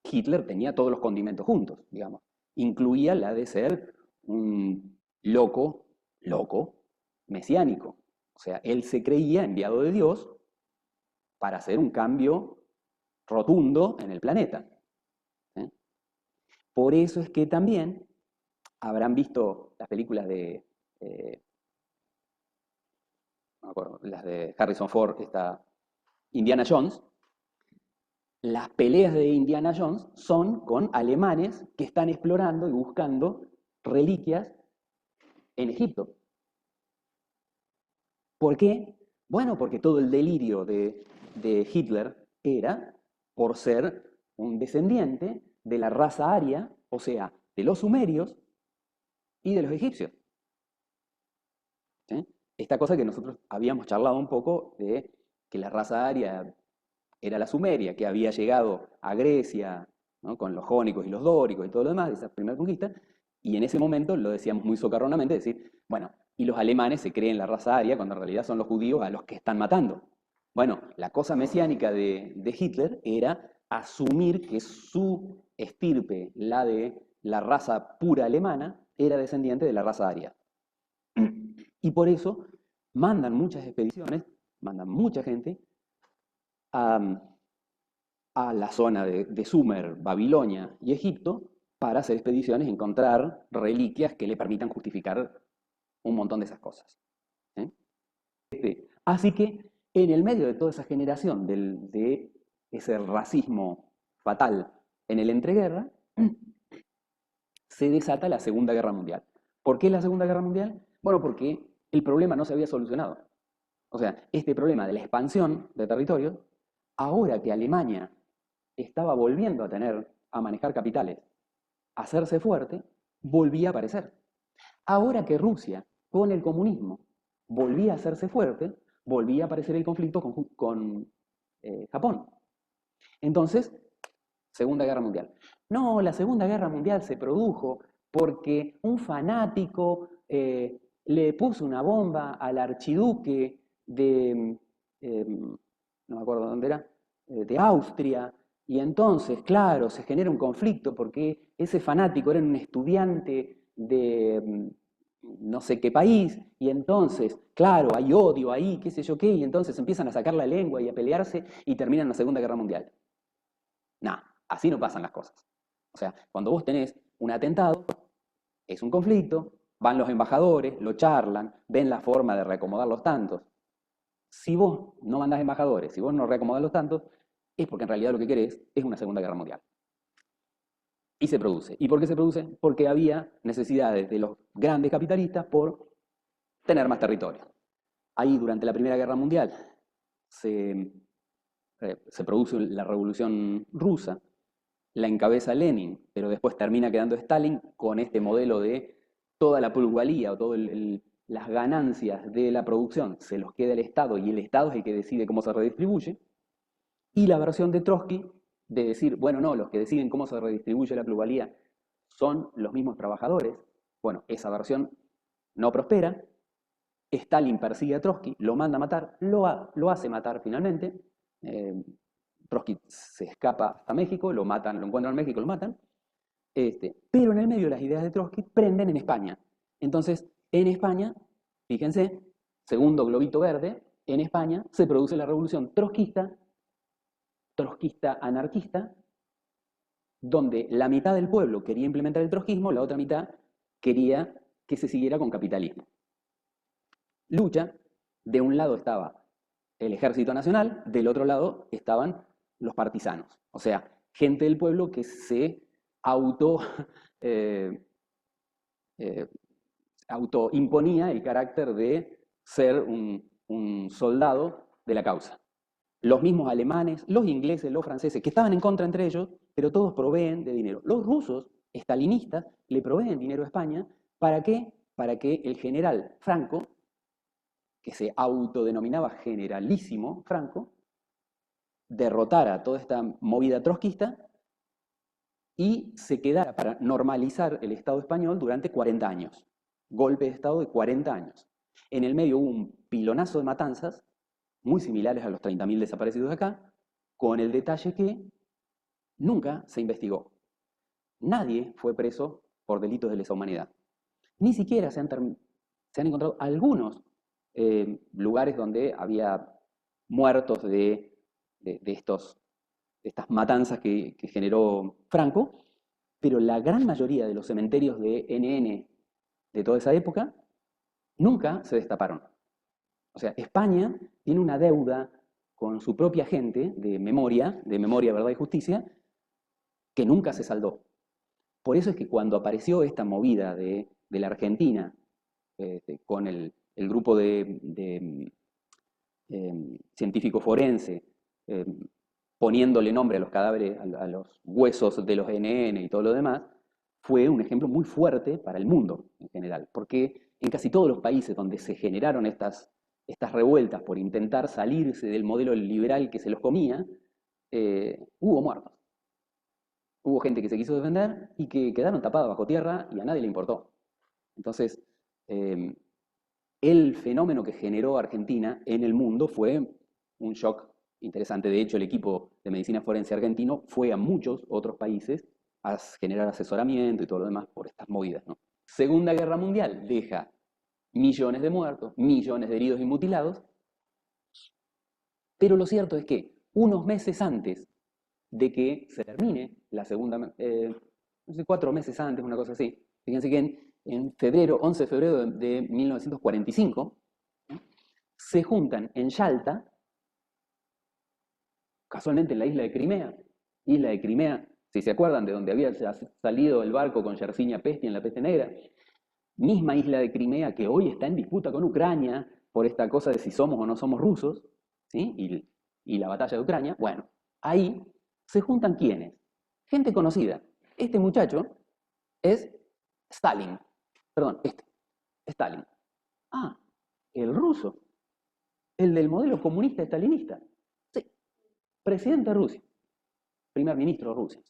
Hitler tenía todos los condimentos juntos, digamos. Incluía la de ser un loco, mesiánico. O sea, él se creía enviado de Dios para hacer un cambio rotundo en el planeta. ¿Eh? Por eso es que también habrán visto las películas de, no me acuerdo, las de Harrison Ford, Indiana Jones. Las peleas de Indiana Jones son con alemanes que están explorando y buscando reliquias en Egipto. ¿Por qué? Bueno, porque todo el delirio de Hitler era por ser un descendiente de la raza aria, o sea, de los sumerios y de los egipcios. ¿Sí? Esta cosa que nosotros habíamos charlado un poco de que la raza aria era la sumeria, que había llegado a Grecia, ¿no? Con los jónicos y los dóricos y todo lo demás de esa primera conquista, y en ese momento lo decíamos muy socarronamente, decir, bueno, y los alemanes se creen la raza aria cuando en realidad son los judíos a los que están matando. Bueno, la cosa mesiánica de Hitler era asumir que su estirpe, la de la raza pura alemana, era descendiente de la raza aria. Y por eso mandan muchas expediciones, mandan mucha gente a, a la zona de Sumer, Babilonia y Egipto para hacer expediciones y encontrar reliquias que le permitan justificar un montón de esas cosas. ¿Eh? Así que en el medio de toda esa generación de ese racismo fatal en el entreguerra, se desata la Segunda Guerra Mundial. ¿Por qué la Segunda Guerra Mundial? Bueno, porque el problema no se había solucionado. O sea, este problema de la expansión de territorios, ahora que Alemania estaba volviendo a manejar capitales, a hacerse fuerte, volvía a aparecer. Ahora que Rusia, con el comunismo, volvía a hacerse fuerte, volvía a aparecer el conflicto con Japón. Entonces, Segunda Guerra Mundial. No, la Segunda Guerra Mundial se produjo porque un fanático le puso una bomba al archiduque no me acuerdo dónde era, de Austria, y entonces, claro, se genera un conflicto porque ese fanático era un estudiante de no sé qué país, y entonces, claro, hay odio ahí, qué sé yo qué, y entonces empiezan a sacar la lengua y a pelearse y terminan la Segunda Guerra Mundial. Nah, así no pasan las cosas. O sea, cuando vos tenés un atentado, es un conflicto, van los embajadores, lo charlan, ven la forma de reacomodar los tantos. Si vos no mandás embajadores, si vos no reacomodás los tantos, es porque en realidad lo que querés es una Segunda Guerra Mundial. Y se produce. ¿Y por qué se produce? Porque había necesidades de los grandes capitalistas por tener más territorio. Ahí, durante la Primera Guerra Mundial, se, se produce la Revolución Rusa, la encabeza Lenin, pero después termina quedando Stalin con este modelo de toda la plusvalía o todas las ganancias de la producción se los queda el Estado y el Estado es el que decide cómo se redistribuye. Y la versión de Trotsky de decir, bueno, no, los que deciden cómo se redistribuye la plusvalía son los mismos trabajadores. Bueno, esa versión no prospera. Stalin persigue a Trotsky, lo manda a matar, lo hace matar finalmente. Trotsky se escapa a México, lo matan, lo encuentran en México, lo matan. Pero en el medio de las ideas de Trotsky prenden en España. Entonces, en España, fíjense, segundo globito verde, en España se produce la revolución trotskista anarquista, donde la mitad del pueblo quería implementar el trotskismo, la otra mitad quería que se siguiera con capitalismo. Lucha, de un lado estaba el Ejército Nacional, del otro lado estaban los partisanos, o sea, gente del pueblo que se auto, eh, eh, autoimponía el carácter de ser un soldado de la causa. Los mismos alemanes, los ingleses, los franceses, que estaban en contra entre ellos, pero todos proveen de dinero. Los rusos, estalinistas, le proveen dinero a España. ¿Para qué? Para que el general Franco, que se autodenominaba generalísimo Franco, derrotara toda esta movida trotskista y se quedara para normalizar el Estado español durante 40 años. Golpe de Estado de 40 años. En el medio hubo un pilonazo de matanzas, muy similares a los 30.000 desaparecidos de acá, con el detalle que nunca se investigó. Nadie fue preso por delitos de lesa humanidad. Ni siquiera se han encontrado algunos lugares donde había muertos de estas matanzas que generó Franco, pero la gran mayoría de los cementerios de NN de toda esa época nunca se destaparon. O sea, España tiene una deuda con su propia gente de memoria, verdad y justicia, que nunca se saldó. Por eso es que cuando apareció esta movida de la Argentina, con el grupo de científico forense, poniéndole nombre a los cadáveres, a los huesos de los NN y todo lo demás, fue un ejemplo muy fuerte para el mundo en general, porque en casi todos los países donde se generaron estas revueltas por intentar salirse del modelo liberal que se los comía, hubo muertos. Hubo gente que se quiso defender y que quedaron tapadas bajo tierra y a nadie le importó. Entonces, el fenómeno que generó Argentina en el mundo fue un shock interesante. De hecho, el equipo de medicina forense argentino fue a muchos otros países a generar asesoramiento y todo lo demás por estas movidas, ¿no? Segunda Guerra Mundial deja millones de muertos, millones de heridos y mutilados, pero lo cierto es que unos meses antes de que se termine la segunda, no sé, 4 meses antes, una cosa así, fíjense que en febrero, 11 de febrero de 1945, se juntan en Yalta casualmente en la isla de Crimea, si se acuerdan, de donde había salido el barco con Yersinia Pestia en la peste negra, misma isla de Crimea que hoy está en disputa con Ucrania por esta cosa de si somos o no somos rusos, ¿sí? Y la batalla de Ucrania, bueno, ahí se juntan ¿quiénes? Gente conocida. Este muchacho es Stalin, perdón, Stalin. Ah, el ruso, el del modelo comunista estalinista. Sí, presidente de Rusia, primer ministro de Rusia.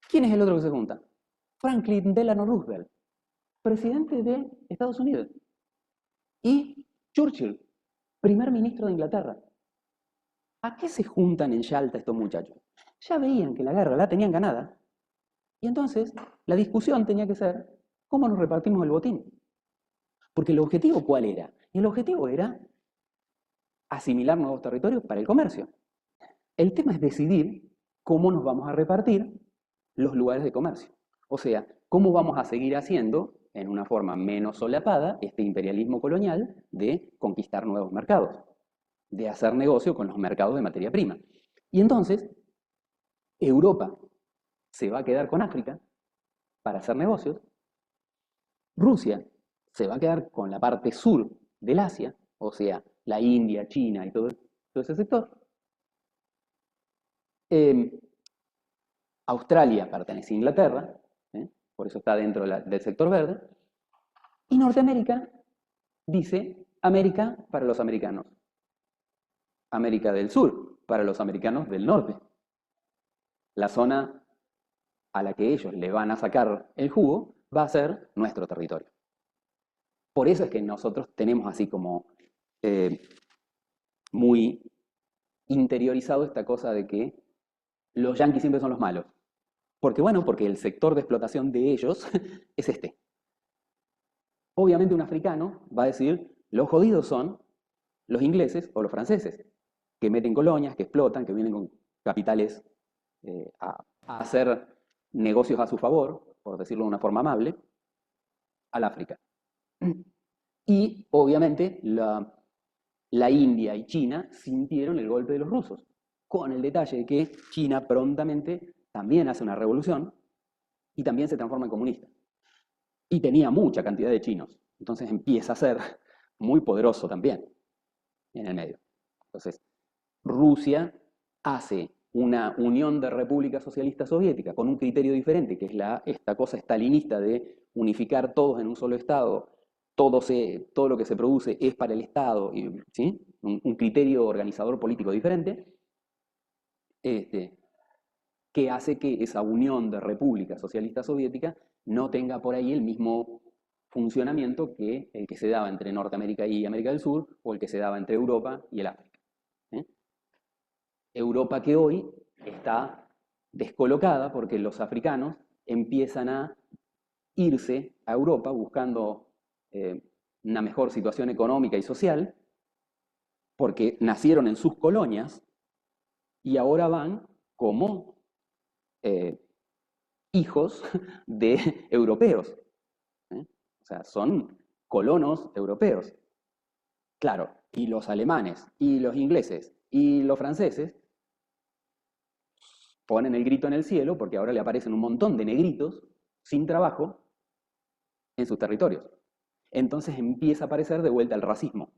¿Quién es el otro que se junta? Franklin Delano Roosevelt, presidente de Estados Unidos. Y Churchill, primer ministro de Inglaterra. ¿A qué se juntan en Yalta estos muchachos? Ya veían que la guerra la tenían ganada, y entonces la discusión tenía que ser cómo nos repartimos el botín. Porque el objetivo, ¿cuál era? El objetivo era asimilar nuevos territorios para el comercio. El tema es decidir cómo nos vamos a repartir los lugares de comercio. O sea, cómo vamos a seguir haciendo, en una forma menos solapada, este imperialismo colonial de conquistar nuevos mercados, de hacer negocio con los mercados de materia prima. Y entonces, Europa se va a quedar con África para hacer negocios, Rusia se va a quedar con la parte sur del Asia, o sea, la India, China y todo ese sector. Eh, Australia pertenece a Inglaterra, por eso está dentro del sector verde, y Norteamérica dice América para los americanos, América del Sur para los americanos del norte. La zona a la que ellos le van a sacar el jugo va a ser nuestro territorio. Por eso es que nosotros tenemos así como muy interiorizado esta cosa de que los yanquis siempre son los malos. Porque bueno, porque el sector de explotación de ellos es este. Obviamente un africano va a decir, los jodidos son los ingleses o los franceses, que meten colonias, que explotan, que vienen con capitales a hacer negocios a su favor, por decirlo de una forma amable, al África. Y obviamente la India y China sintieron el golpe de los rusos, con el detalle de que China prontamente también hace una revolución y también se transforma en comunista. Y tenía mucha cantidad de chinos, entonces empieza a ser muy poderoso también en el medio. Entonces, Rusia hace una unión de repúblicas socialistas soviéticas con un criterio diferente, que es esta cosa stalinista de unificar todos en un solo Estado, todo lo que se produce es para el Estado, ¿sí? Un criterio organizador político diferente, que hace que esa unión de repúblicas socialistas soviéticas no tenga por ahí el mismo funcionamiento que el que se daba entre Norteamérica y América del Sur o el que se daba entre Europa y el África. ¿eh? Europa que hoy está descolocada porque los africanos empiezan a irse a Europa buscando una mejor situación económica y social, porque nacieron en sus colonias y ahora van como eh, hijos de europeos. O sea, son colonos europeos. Claro, y los alemanes, y los ingleses, y los franceses ponen el grito en el cielo porque ahora le aparecen un montón de negritos sin trabajo en sus territorios. Entonces empieza a aparecer de vuelta el racismo.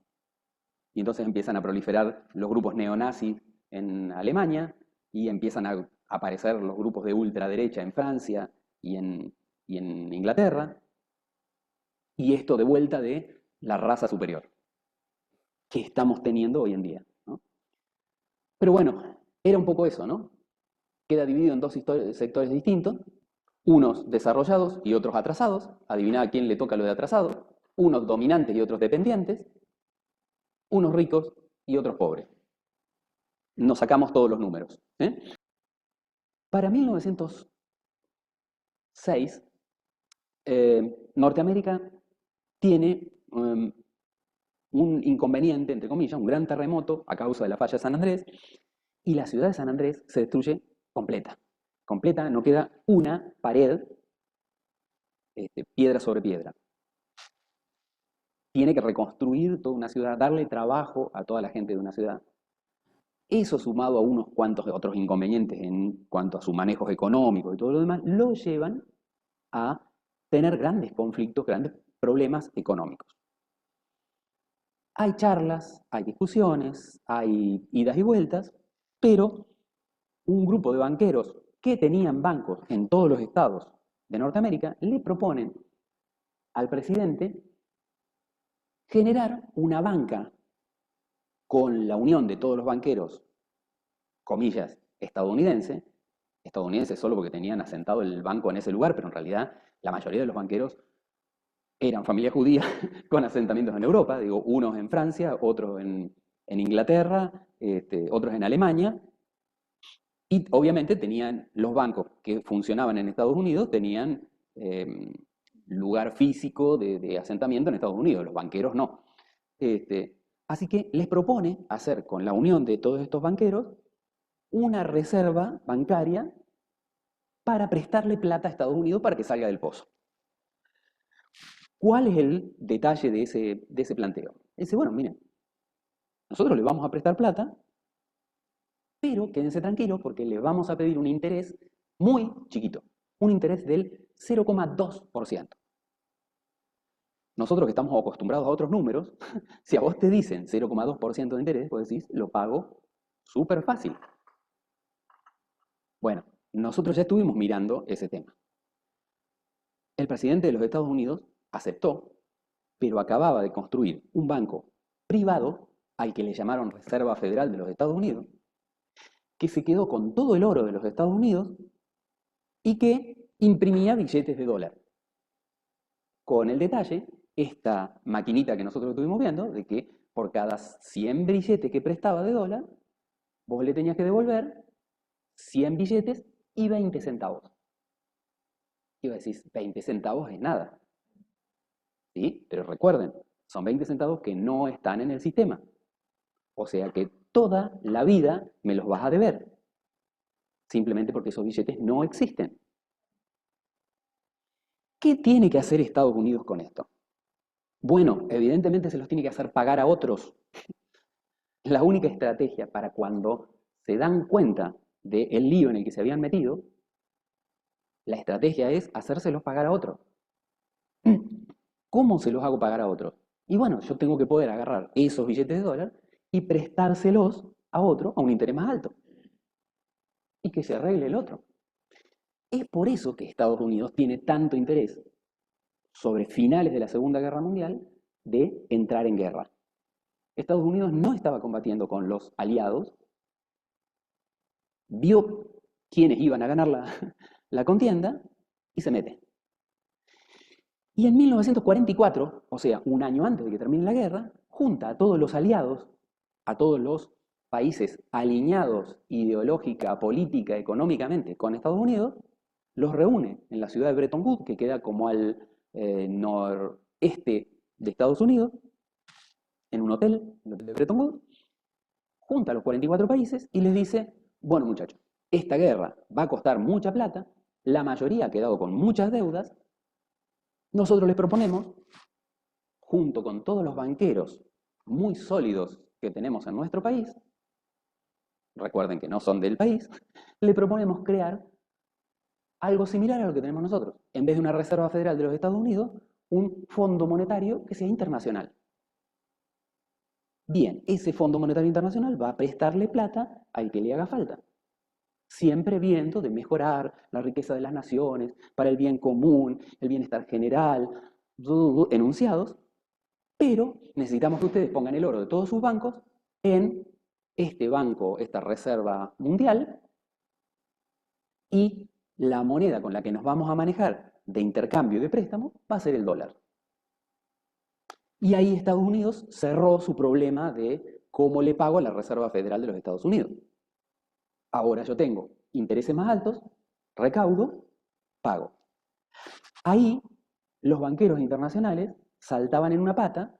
Y entonces empiezan a proliferar los grupos neonazis en Alemania y empiezan a aparecer los grupos de ultraderecha en Francia y en Inglaterra. Y esto de vuelta de la raza superior que estamos teniendo hoy en día, ¿no? Pero bueno, era un poco eso, ¿no? Queda dividido en dos sectores distintos, unos desarrollados y otros atrasados. Adivina a quién le toca lo de atrasado. Unos dominantes y otros dependientes. Unos ricos y otros pobres. Nos sacamos todos los números. Para 1906, Norteamérica tiene un inconveniente, entre comillas, un gran terremoto a causa de la falla de San Andrés, y la ciudad de San Andrés se destruye completa. Completa, no queda una pared, piedra sobre piedra. Tiene que reconstruir toda una ciudad, darle trabajo a toda la gente de una ciudad. Eso sumado a unos cuantos otros inconvenientes en cuanto a sus manejos económicos y todo lo demás, lo llevan a tener grandes conflictos, grandes problemas económicos. Hay charlas, hay discusiones, hay idas y vueltas, pero un grupo de banqueros que tenían bancos en todos los estados de Norteamérica le proponen al presidente generar una banca con la unión de todos los banqueros, comillas, estadounidenses solo porque tenían asentado el banco en ese lugar, pero en realidad la mayoría de los banqueros eran familias judías con asentamientos en Europa, digo, unos en Francia, otros en Inglaterra, otros en Alemania, y obviamente tenían los bancos que funcionaban en Estados Unidos, tenían lugar físico de asentamiento en Estados Unidos, los banqueros no. Así que les propone hacer con la unión de todos estos banqueros una reserva bancaria para prestarle plata a Estados Unidos para que salga del pozo. ¿Cuál es el detalle de ese planteo? Dice, bueno, miren, nosotros les vamos a prestar plata, pero quédense tranquilos porque les vamos a pedir un interés muy chiquito, un interés del 0,2%. Nosotros que estamos acostumbrados a otros números, si a vos te dicen 0,2% de interés, vos decís, lo pago súper fácil. Bueno, nosotros ya estuvimos mirando ese tema. El presidente de los Estados Unidos aceptó, pero acababa de construir un banco privado al que le llamaron Reserva Federal de los Estados Unidos, que se quedó con todo el oro de los Estados Unidos y que imprimía billetes de dólar. Con el detalle, esta maquinita que nosotros estuvimos viendo, de que por cada 100 billetes que prestaba de dólar, vos le tenías que devolver 100 billetes y 20 centavos. Y vos decís, 20 centavos es nada. ¿Sí? Pero recuerden, son 20 centavos que no están en el sistema. O sea que toda la vida me los vas a deber. Simplemente porque esos billetes no existen. ¿Qué tiene que hacer Estados Unidos con esto? Bueno, evidentemente se los tiene que hacer pagar a otros. La única estrategia para cuando se dan cuenta del lío en el que se habían metido, la estrategia es hacérselos pagar a otros. ¿Cómo se los hago pagar a otros? Y bueno, yo tengo que poder agarrar esos billetes de dólar y prestárselos a otro a un interés más alto. Y que se arregle el otro. Es por eso que Estados Unidos tiene tanto interés sobre finales de la Segunda Guerra Mundial de entrar en guerra. Estados Unidos no estaba combatiendo con los aliados, vio quiénes iban a ganar la contienda y se mete. Y en 1944, o sea, un año antes de que termine la guerra, junta a todos los aliados, a todos los países alineados ideológica, política, económicamente con Estados Unidos, los reúne en la ciudad de Bretton Woods, que queda como al noreste de Estados Unidos, en un hotel, el hotel de Bretton Woods, junta a los 44 países y les dice, bueno muchachos, esta guerra va a costar mucha plata, la mayoría ha quedado con muchas deudas, nosotros les proponemos, junto con todos los banqueros muy sólidos que tenemos en nuestro país, recuerden que no son del país, le proponemos crear algo similar a lo que tenemos nosotros. En vez de una Reserva Federal de los Estados Unidos, un fondo monetario que sea internacional. Bien, ese Fondo Monetario Internacional va a prestarle plata al que le haga falta, siempre viendo de mejorar la riqueza de las naciones, para el bien común, el bienestar general, enunciados, pero necesitamos que ustedes pongan el oro de todos sus bancos en este banco, esta reserva mundial, y la moneda con la que nos vamos a manejar de intercambio y de préstamo va a ser el dólar. Y ahí Estados Unidos cerró su problema de cómo le pago a la Reserva Federal de los Estados Unidos. Ahora yo tengo intereses más altos, recaudo, pago. Ahí los banqueros internacionales saltaban en una pata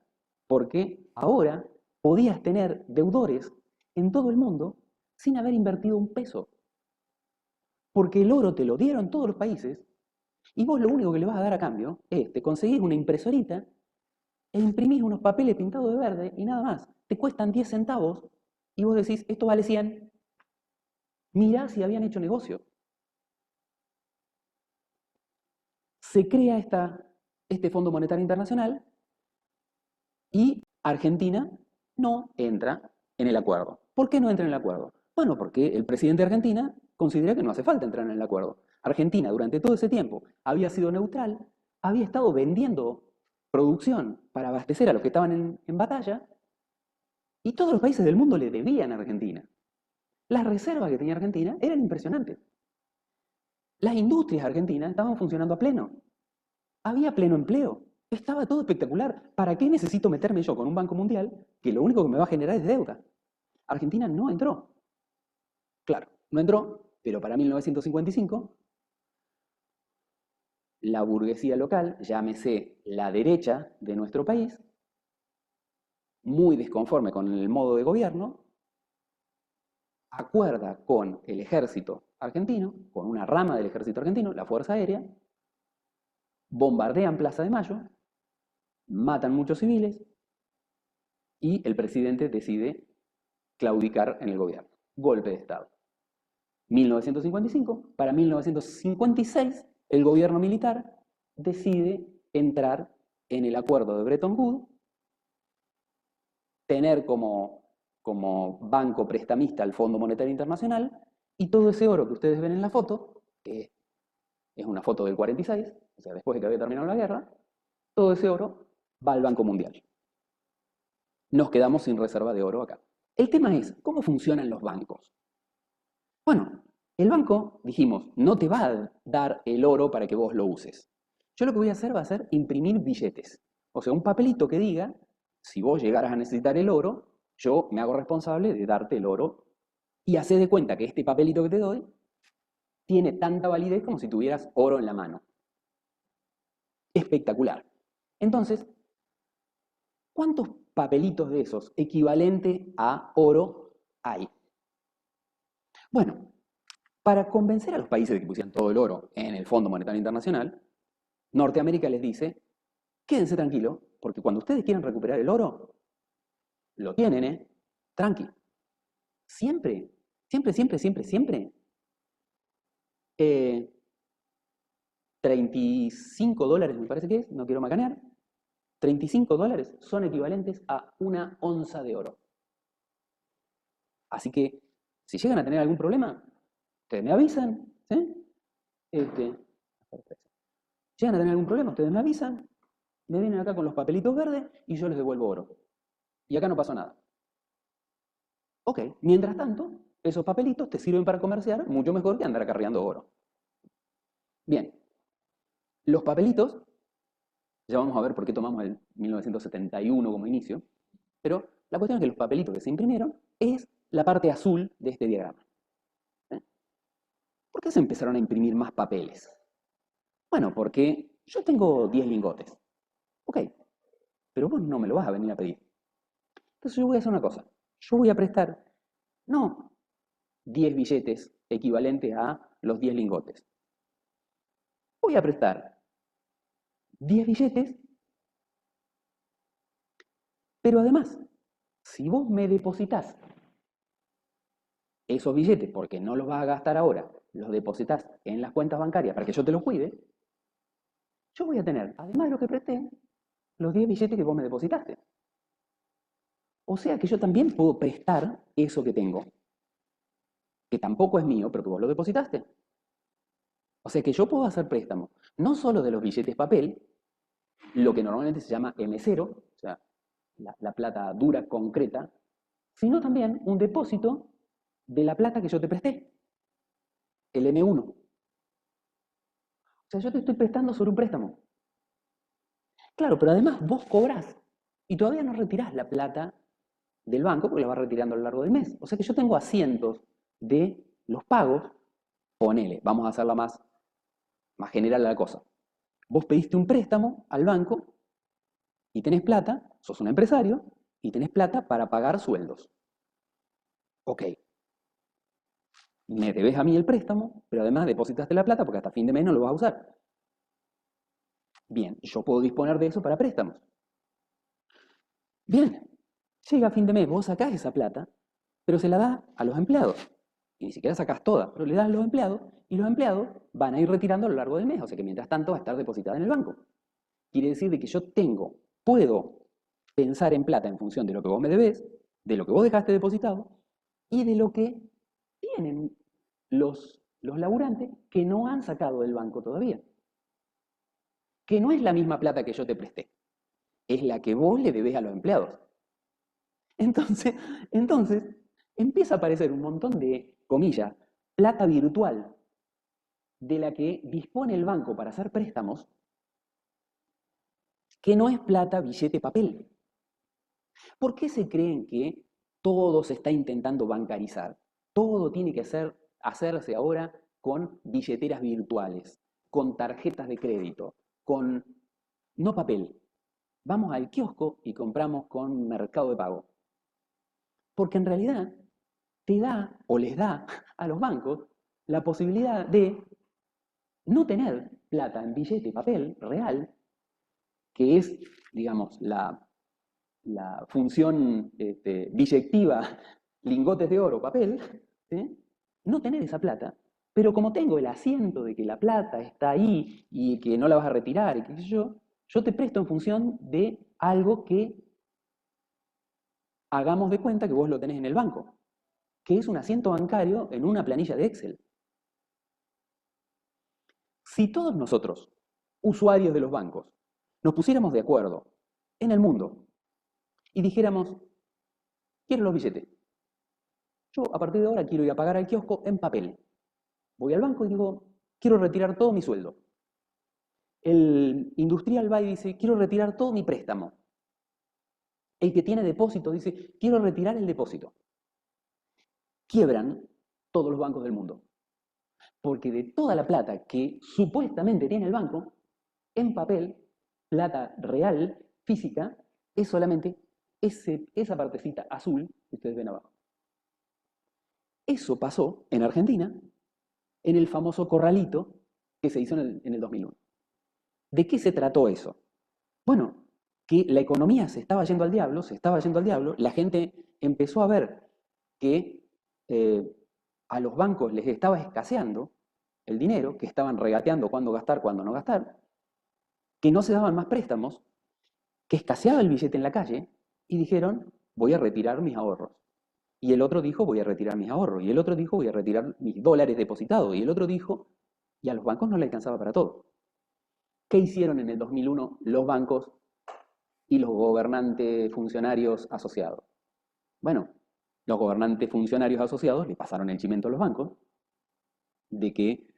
porque ahora podías tener deudores en todo el mundo sin haber invertido un peso. Porque el oro te lo dieron todos los países y vos lo único que le vas a dar a cambio es, te conseguís una impresorita e imprimís unos papeles pintados de verde y nada más. Te cuestan 10 centavos y vos decís, esto vale 100, mirá si habían hecho negocio. Se crea este Fondo Monetario Internacional y Argentina no entra en el acuerdo. ¿Por qué no entra en el acuerdo? Bueno, porque el presidente de Argentina considera que no hace falta entrar en el acuerdo. Argentina durante todo ese tiempo había sido neutral, había estado vendiendo producción para abastecer a los que estaban en batalla y todos los países del mundo le debían a Argentina. Las reservas que tenía Argentina eran impresionantes. Las industrias argentinas estaban funcionando a pleno. Había pleno empleo. Estaba todo espectacular. ¿Para qué necesito meterme yo con un banco mundial que lo único que me va a generar es deuda? Argentina no entró. Claro, no entró, pero para 1955 la burguesía local, llámese la derecha de nuestro país, muy desconforme con el modo de gobierno, acuerda con el ejército argentino, con una rama del ejército argentino, la Fuerza Aérea, bombardean Plaza de Mayo, matan muchos civiles y el presidente decide claudicar en el gobierno. Golpe de Estado. 1955, para 1956, el gobierno militar decide entrar en el acuerdo de Bretton Woods, tener como banco prestamista al Fondo Monetario Internacional, y todo ese oro que ustedes ven en la foto, que es una foto del 46, o sea, después de que había terminado la guerra, todo ese oro va al Banco Mundial. Nos quedamos sin reserva de oro acá. El tema es, ¿cómo funcionan los bancos? Bueno, el banco, dijimos, no te va a dar el oro para que vos lo uses. Yo lo que voy a hacer va a ser imprimir billetes. O sea, un papelito que diga, si vos llegaras a necesitar el oro, yo me hago responsable de darte el oro y hacé de cuenta que este papelito que te doy tiene tanta validez como si tuvieras oro en la mano. Espectacular. Entonces, ¿cuántos papelitos de esos equivalente a oro hay? Bueno, para convencer a los países de que pusieran todo el oro en el Fondo Monetario Internacional, Norteamérica les dice, quédense tranquilos, porque cuando ustedes quieran recuperar el oro, lo tienen, ¿eh? Tranqui. Siempre, siempre, siempre, siempre, siempre. 35 dólares me parece que es, no quiero macanear. 35 dólares son equivalentes a una onza de oro. Así que, si llegan a tener algún problema, ustedes me avisan, ¿sí? Llegan a tener algún problema, ustedes me avisan, me vienen acá con los papelitos verdes y yo les devuelvo oro. Y acá no pasó nada. Ok, mientras tanto, esos papelitos te sirven para comerciar mucho mejor que andar acarreando oro. Bien, los papelitos, ya vamos a ver por qué tomamos el 1971 como inicio, pero la cuestión es que los papelitos que se imprimieron es la parte azul de este diagrama. ¿Eh? ¿Por qué se empezaron a imprimir más papeles? Bueno, porque yo tengo 10 lingotes. Ok, pero vos no me lo vas a venir a pedir. Entonces yo voy a hacer una cosa. Yo voy a prestar, no 10 billetes equivalentes a los 10 lingotes. Voy a prestar 10 billetes, pero además, si vos me depositas esos billetes, porque no los vas a gastar ahora, los depositas en las cuentas bancarias para que yo te los cuide, yo voy a tener, además de lo que presté, los 10 billetes que vos me depositaste. O sea que yo también puedo prestar eso que tengo, que tampoco es mío, pero que vos lo depositaste. O sea que yo puedo hacer préstamos, no solo de los billetes papel, lo que normalmente se llama M0, o sea, la plata dura, concreta, sino también un depósito de la plata que yo te presté, el M1. O sea, yo te estoy prestando sobre un préstamo. Claro, pero además vos cobrás y todavía no retirás la plata del banco porque la vas retirando a lo largo del mes. O sea que yo tengo asientos de los pagos, ponele, vamos a hacerla más general la cosa. Vos pediste un préstamo al banco y tenés plata, sos un empresario, y tenés plata para pagar sueldos. Ok, me debes a mí el préstamo, pero además depositaste la plata porque hasta fin de mes no lo vas a usar. Bien, yo puedo disponer de eso para préstamos. Bien, llega fin de mes, vos sacás esa plata, pero se la da a los empleados. Y ni siquiera sacas toda, pero le das a los empleados y los empleados van a ir retirando a lo largo del mes. O sea que mientras tanto va a estar depositada en el banco. Quiere decir de que yo puedo pensar en plata en función de lo que vos me debés, de lo que vos dejaste depositado y de lo que tienen los laburantes que no han sacado del banco todavía. Que no es la misma plata que yo te presté, es la que vos le debés a los empleados. Entonces, entonces empieza a aparecer un montón de, comillas, plata virtual de la que dispone el banco para hacer préstamos, que no es plata, billete, papel. ¿Por qué se creen que todo se está intentando bancarizar? Todo tiene que hacerse ahora con billeteras virtuales, con tarjetas de crédito, con no papel. Vamos al kiosco y compramos con Mercado de Pago. Porque en realidad te da o les da a los bancos la posibilidad de no tener plata en billete, papel, real, que es, digamos, la función biyectiva, lingotes de oro, papel, ¿sí? No tener esa plata, pero como tengo el asiento de que la plata está ahí y que no la vas a retirar y qué sé yo te presto en función de algo que hagamos de cuenta que vos lo tenés en el banco, que es un asiento bancario en una planilla de Excel. Si todos nosotros, usuarios de los bancos, nos pusiéramos de acuerdo en el mundo y dijéramos, quiero los billetes. Yo a partir de ahora quiero ir a pagar al kiosco en papel. Voy al banco y digo, quiero retirar todo mi sueldo. El industrial va y dice, quiero retirar todo mi préstamo. El que tiene depósito dice, quiero retirar el depósito. Quiebran todos los bancos del mundo. Porque de toda la plata que supuestamente tiene el banco, en papel, plata real, física, es solamente esa partecita azul que ustedes ven abajo. Eso pasó en Argentina, en el famoso corralito que se hizo en el 2001. ¿De qué se trató eso? Bueno, que la economía se estaba yendo al diablo, la gente empezó a ver que a los bancos les estaba escaseando el dinero, que estaban regateando cuándo gastar, cuándo no gastar, que no se daban más préstamos, que escaseaba el billete en la calle, y dijeron, voy a retirar mis ahorros. Y el otro dijo, voy a retirar mis ahorros. Y el otro dijo, voy a retirar mis dólares depositados. Y el otro dijo, y a los bancos no le alcanzaba para todo. ¿Qué hicieron en el 2001 los bancos y los gobernantes funcionarios asociados? Bueno, los gobernantes funcionarios asociados le pasaron el chimento a los bancos de que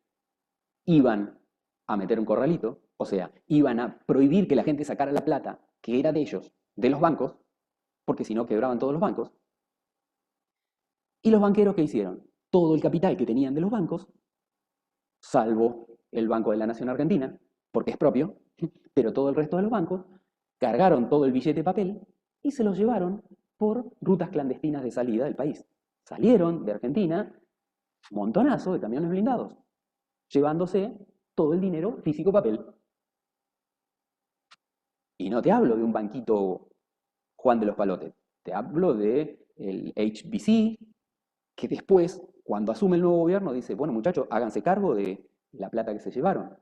iban a meter un corralito, o sea, iban a prohibir que la gente sacara la plata que era de ellos, de los bancos, porque si no quebraban todos los bancos. ¿Y los banqueros qué hicieron? Todo el capital que tenían de los bancos, salvo el Banco de la Nación Argentina, porque es propio, pero todo el resto de los bancos, cargaron todo el billete de papel y se los llevaron por rutas clandestinas de salida del país. Salieron de Argentina montonazo de camiones blindados, llevándose todo el dinero físico papel. Y no te hablo de un banquito Juan de los Palotes, te hablo de el HBC, que después, cuando asume el nuevo gobierno, dice, bueno muchachos, háganse cargo de la plata que se llevaron.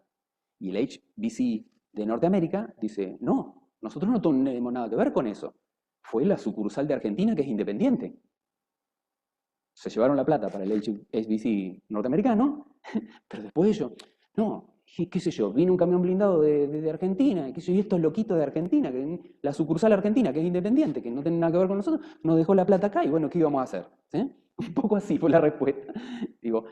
Y el HBC de Norteamérica dice, no, nosotros no tenemos nada que ver con eso. Fue la sucursal de Argentina que es independiente. Se llevaron la plata para el HBC norteamericano, pero después ellos, no, qué sé yo, vino un camión blindado de Argentina, qué sé yo, y estos loquitos de Argentina, la sucursal argentina que es independiente, que no tiene nada que ver con nosotros, nos dejó la plata acá y bueno, ¿qué íbamos a hacer? ¿Sí? Un poco así fue la respuesta. Digo,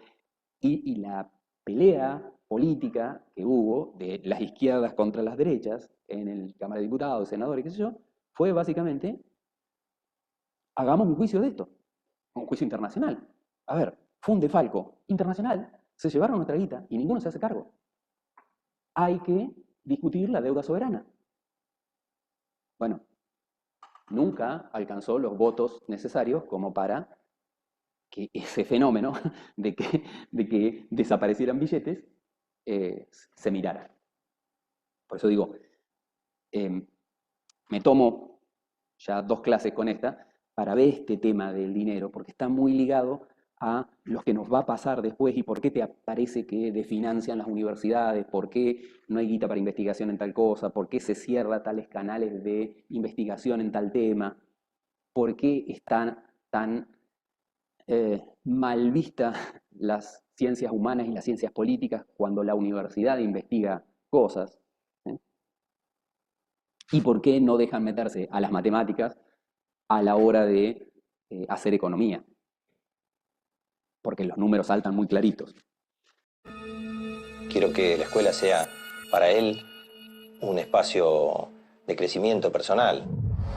y la pelea política que hubo de las izquierdas contra las derechas en el Cámara de Diputados, senadores, qué sé yo, fue básicamente, hagamos un juicio de esto, un juicio internacional. A ver, fue un defalco internacional, se llevaron nuestra guita y ninguno se hace cargo. Hay que discutir la deuda soberana. Bueno, nunca alcanzó los votos necesarios como para que ese fenómeno de que desaparecieran billetes se mirara. Por eso digo, me tomo ya 2 clases con esta para ver este tema del dinero, porque está muy ligado a lo que nos va a pasar después y por qué te parece que desfinancian las universidades, por qué no hay guita para investigación en tal cosa, por qué se cierran tales canales de investigación en tal tema, por qué están tan mal vistas las ciencias humanas y las ciencias políticas cuando la universidad investiga cosas, ¿eh? Y por qué no dejan meterse a las matemáticas a la hora de hacer economía, porque los números saltan muy claritos. Quiero que la escuela sea para él un espacio de crecimiento personal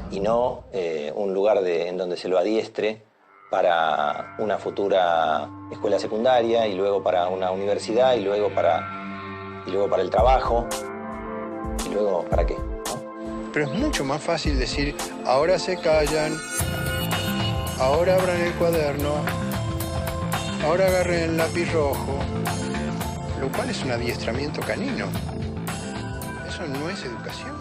y no un lugar en donde se lo adiestre para una futura escuela secundaria y luego para una universidad y luego para el trabajo y luego ¿para qué? ¿No? Pero es mucho más fácil decir, ahora se callan, ahora abran el cuaderno, ahora agarren el lápiz rojo, lo cual es un adiestramiento canino. Eso no es educación.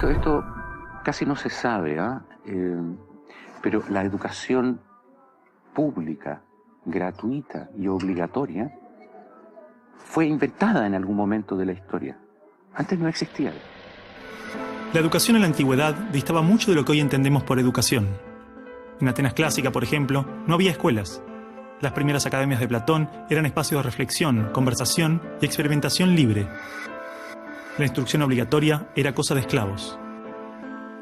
Esto casi no se sabe, pero la educación pública, gratuita y obligatoria fue inventada en algún momento de la historia. Antes no existía. La educación en la antigüedad distaba mucho de lo que hoy entendemos por educación. En Atenas clásica, por ejemplo, no había escuelas. Las primeras academias de Platón eran espacios de reflexión, conversación y experimentación libre. La instrucción obligatoria era cosa de esclavos.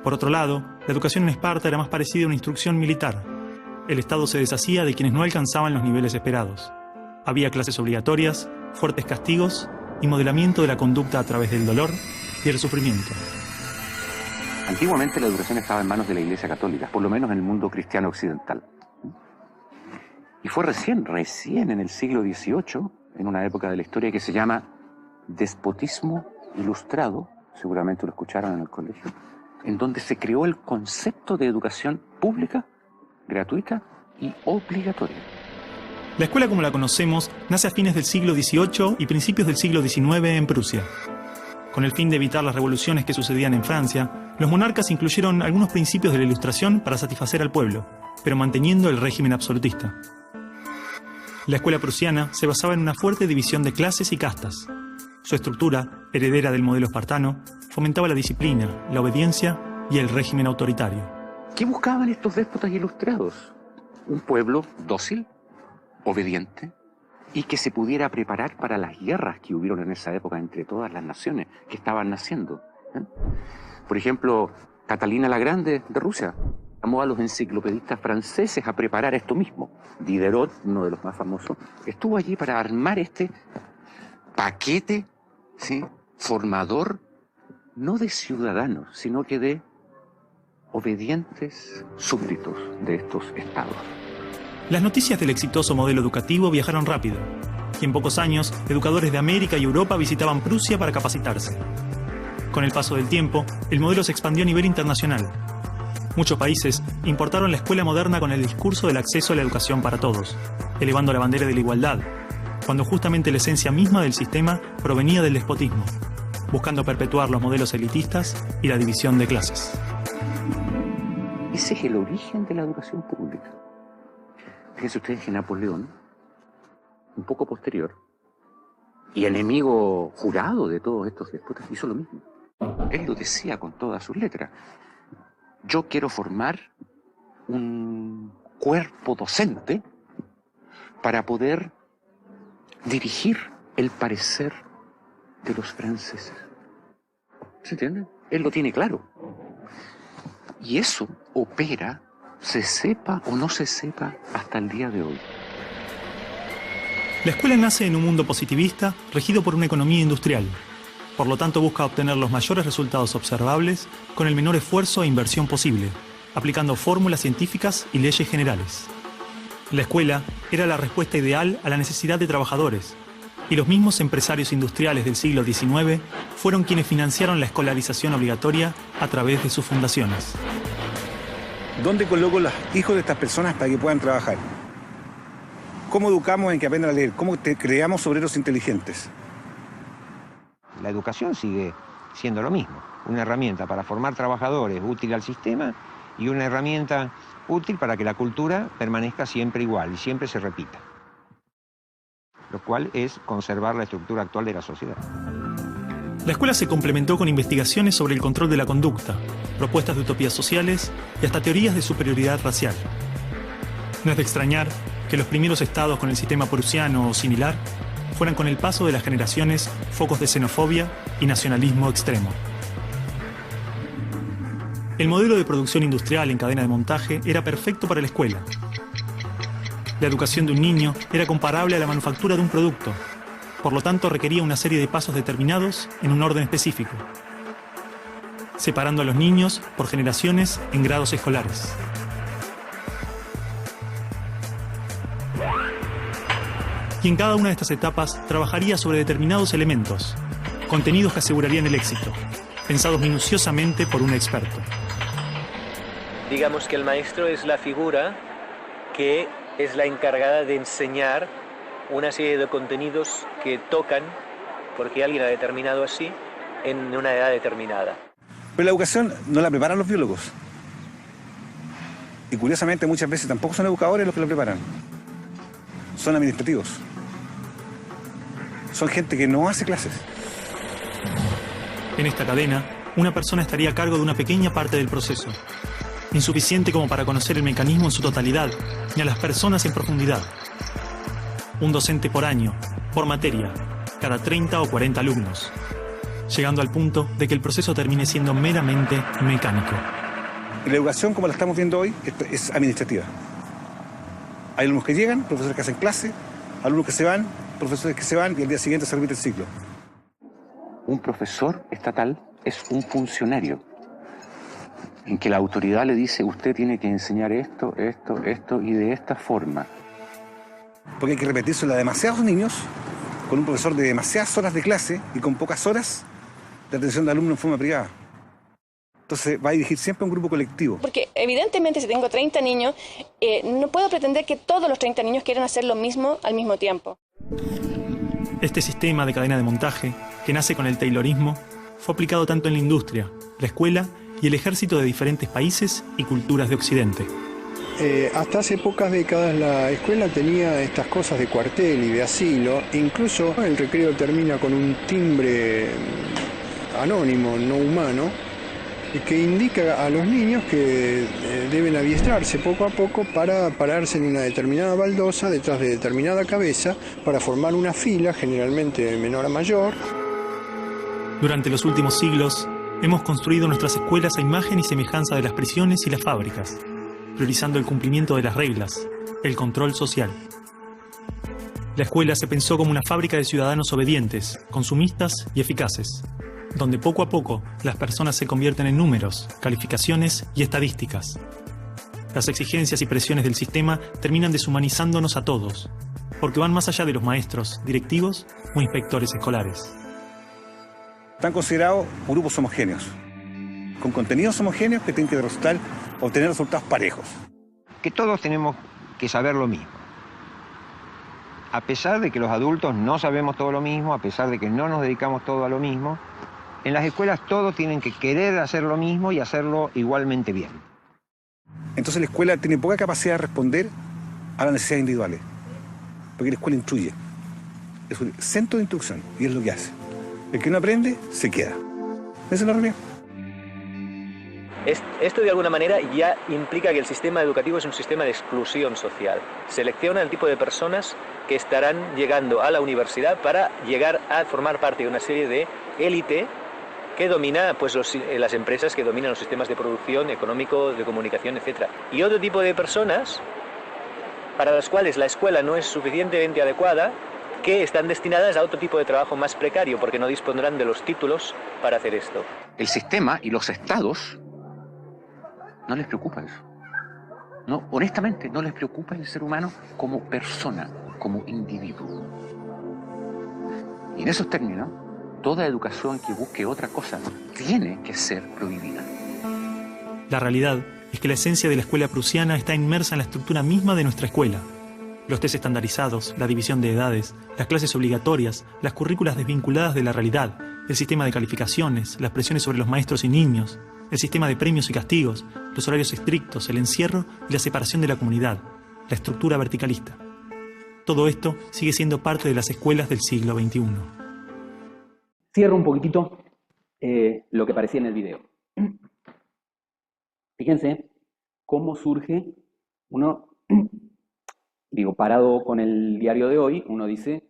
Por otro lado, la educación en Esparta era más parecida a una instrucción militar. El Estado se deshacía de quienes no alcanzaban los niveles esperados. Había clases obligatorias, fuertes castigos y modelamiento de la conducta a través del dolor y el sufrimiento. Antiguamente la educación estaba en manos de la Iglesia Católica, por lo menos en el mundo cristiano occidental. Y fue recién en el siglo XVIII, en una época de la historia que se llama despotismo ilustrado, seguramente lo escucharon en el colegio, en donde se creó el concepto de educación pública, gratuita y obligatoria. La escuela como la conocemos nace a fines del siglo XVIII y principios del siglo XIX en Prusia. Con el fin de evitar las revoluciones que sucedían en Francia, los monarcas incluyeron algunos principios de la Ilustración para satisfacer al pueblo, pero manteniendo el régimen absolutista. La escuela prusiana se basaba en una fuerte división de clases y castas. Su estructura, heredera del modelo espartano, fomentaba la disciplina, la obediencia y el régimen autoritario. ¿Qué buscaban estos déspotas ilustrados? Un pueblo dócil, obediente, y que se pudiera preparar para las guerras que hubieron en esa época entre todas las naciones que estaban naciendo. Por ejemplo, Catalina la Grande de Rusia llamó a los enciclopedistas franceses a preparar esto mismo. Diderot, uno de los más famosos, estuvo allí para armar este paquete, ¿sí?, formador, no de ciudadanos, sino que de obedientes súbditos de estos estados. Las noticias del exitoso modelo educativo viajaron rápido, y en pocos años, educadores de América y Europa visitaban Prusia para capacitarse. Con el paso del tiempo, el modelo se expandió a nivel internacional. Muchos países importaron la escuela moderna con el discurso del acceso a la educación para todos, elevando la bandera de la igualdad, cuando justamente la esencia misma del sistema provenía del despotismo, buscando perpetuar los modelos elitistas y la división de clases. Ese es el origen de la educación pública. Fíjense ustedes que Napoleón, un poco posterior, y enemigo jurado de todos estos déspotas, hizo lo mismo. Él lo decía con todas sus letras. Yo quiero formar un cuerpo docente para poder dirigir el parecer de los franceses. ¿Se entiende? Él lo tiene claro. Y eso opera, se sepa o no se sepa, hasta el día de hoy. La escuela nace en un mundo positivista regido por una economía industrial. Por lo tanto, busca obtener los mayores resultados observables con el menor esfuerzo e inversión posible, aplicando fórmulas científicas y leyes generales. La escuela era la respuesta ideal a la necesidad de trabajadores, y los mismos empresarios industriales del siglo XIX fueron quienes financiaron la escolarización obligatoria a través de sus fundaciones. ¿Dónde coloco los hijos de estas personas para que puedan trabajar? ¿Cómo educamos en que aprendan a leer? ¿Cómo creamos obreros inteligentes? La educación sigue siendo lo mismo, una herramienta para formar trabajadores útil al sistema y una herramienta útil para que la cultura permanezca siempre igual y siempre se repita, lo cual es conservar la estructura actual de la sociedad. La escuela se complementó con investigaciones sobre el control de la conducta, propuestas de utopías sociales y hasta teorías de superioridad racial. No es de extrañar que los primeros estados con el sistema prusiano o similar fueran con el paso de las generaciones focos de xenofobia y nacionalismo extremo. El modelo de producción industrial en cadena de montaje era perfecto para la escuela. La educación de un niño era comparable a la manufactura de un producto, por lo tanto requería una serie de pasos determinados en un orden específico, separando a los niños por generaciones en grados escolares. Y en cada una de estas etapas trabajaría sobre determinados elementos, contenidos que asegurarían el éxito, pensados minuciosamente por un experto. Digamos que el maestro es la figura que es la encargada de enseñar una serie de contenidos que tocan, porque alguien ha determinado así, en una edad determinada. Pero la educación no la preparan los biólogos. Y curiosamente muchas veces tampoco son educadores los que la preparan. Son administrativos. Son gente que no hace clases. En esta cadena, una persona estaría a cargo de una pequeña parte del proceso, insuficiente como para conocer el mecanismo en su totalidad, ni a las personas en profundidad. Un docente por año, por materia, cada 30 o 40 alumnos, llegando al punto de que el proceso termine siendo meramente mecánico. La educación, como la estamos viendo hoy, es administrativa. Hay alumnos que llegan, profesores que hacen clase, alumnos que se van, profesores que se van y al día siguiente se repite el ciclo. Un profesor estatal es un funcionario en que la autoridad le dice: usted tiene que enseñar esto, esto, esto y de esta forma. Porque hay que repetírselo a demasiados niños, con un profesor de demasiadas horas de clase y con pocas horas de atención de alumnos en forma privada. Entonces va a dirigir siempre a un grupo colectivo. Porque evidentemente si tengo 30 niños, no puedo pretender que todos los 30 niños quieran hacer lo mismo al mismo tiempo. Este sistema de cadena de montaje, que nace con el taylorismo, fue aplicado tanto en la industria, la escuela y el ejército de diferentes países y culturas de Occidente. Hasta hace pocas décadas la escuela tenía estas cosas de cuartel y de asilo. Incluso el recreo termina con un timbre anónimo, no humano, que indica a los niños que deben adiestrarse poco a poco para pararse en una determinada baldosa detrás de determinada cabeza para formar una fila, generalmente de menor a mayor. Durante los últimos siglos, hemos construido nuestras escuelas a imagen y semejanza de las prisiones y las fábricas, priorizando el cumplimiento de las reglas, el control social. La escuela se pensó como una fábrica de ciudadanos obedientes, consumistas y eficaces, donde poco a poco las personas se convierten en números, calificaciones y estadísticas. Las exigencias y presiones del sistema terminan deshumanizándonos a todos, porque van más allá de los maestros, directivos o inspectores escolares. Están considerados grupos homogéneos, con contenidos homogéneos que tienen que obtener resultados parejos. Que todos tenemos que saber lo mismo. A pesar de que los adultos no sabemos todo lo mismo, a pesar de que no nos dedicamos todo a lo mismo, en las escuelas todos tienen que querer hacer lo mismo y hacerlo igualmente bien. Entonces la escuela tiene poca capacidad de responder a las necesidades individuales, porque la escuela instruye. Es un centro de instrucción y es lo que hace. El que no aprende, se queda. Esa es la realidad. Esto de alguna manera ya implica que el sistema educativo es un sistema de exclusión social. Selecciona el tipo de personas que estarán llegando a la universidad para llegar a formar parte de una serie de élite que domina pues, las empresas que dominan los sistemas de producción, económico, de comunicación, etc. Y otro tipo de personas para las cuales la escuela no es suficientemente adecuada, que están destinadas a otro tipo de trabajo más precario porque no dispondrán de los títulos para hacer esto. El sistema y los estados no les preocupa eso. No, honestamente, no les preocupa el ser humano como persona, como individuo. Y en esos términos, toda educación que busque otra cosa tiene que ser prohibida. La realidad es que la esencia de la escuela prusiana está inmersa en la estructura misma de nuestra escuela. Los test estandarizados, la división de edades, las clases obligatorias, las currículas desvinculadas de la realidad, el sistema de calificaciones, las presiones sobre los maestros y niños, el sistema de premios y castigos, los horarios estrictos, el encierro y la separación de la comunidad, la estructura verticalista. Todo esto sigue siendo parte de las escuelas del siglo XXI. Cierro un poquitito lo que parecía en el video. Fíjense cómo surge uno, digo, parado con el diario de hoy, uno dice,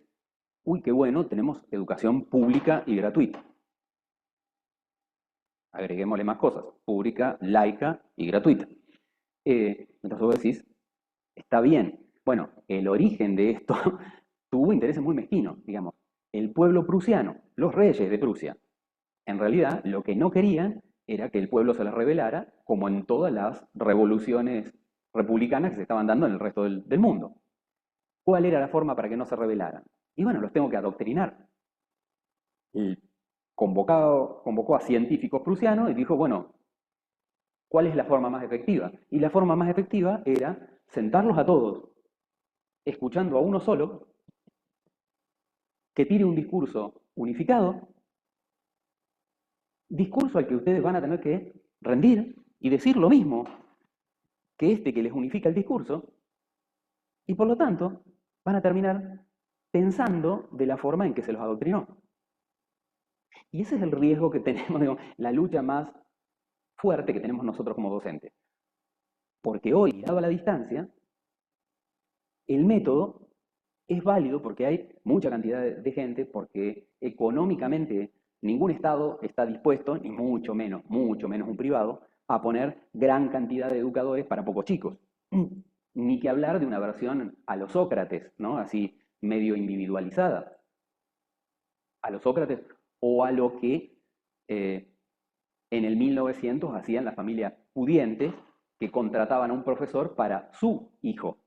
uy, qué bueno, tenemos educación pública y gratuita. Agreguémosle más cosas, pública, laica y gratuita. Entonces vos decís, está bien. Bueno, el origen de esto tuvo intereses muy mezquinos, digamos. El pueblo prusiano, los reyes de Prusia, en realidad lo que no querían era que el pueblo se les rebelara, como en todas las revoluciones republicanas que se estaban dando en el resto del mundo. ¿Cuál era la forma para que no se rebelaran? Y bueno, los tengo que adoctrinar. Convocó a científicos prusianos y dijo, bueno, ¿cuál es la forma más efectiva? Y la forma más efectiva era sentarlos a todos, escuchando a uno solo, que tire un discurso unificado, discurso al que ustedes van a tener que rendir y decir lo mismo que este que les unifica el discurso, y por lo tanto van a terminar pensando de la forma en que se los adoctrinó. Y ese es el riesgo que tenemos, digamos, la lucha más fuerte que tenemos nosotros como docentes. Porque hoy, dado a la distancia, el método es válido porque hay mucha cantidad de gente, porque económicamente ningún Estado está dispuesto, ni mucho menos un privado, a poner gran cantidad de educadores para pocos chicos. Ni que hablar de una versión a los Sócrates, ¿no? Así medio individualizada. A los Sócrates o a lo que en el 1900 hacían las familias pudientes que contrataban a un profesor para su hijo.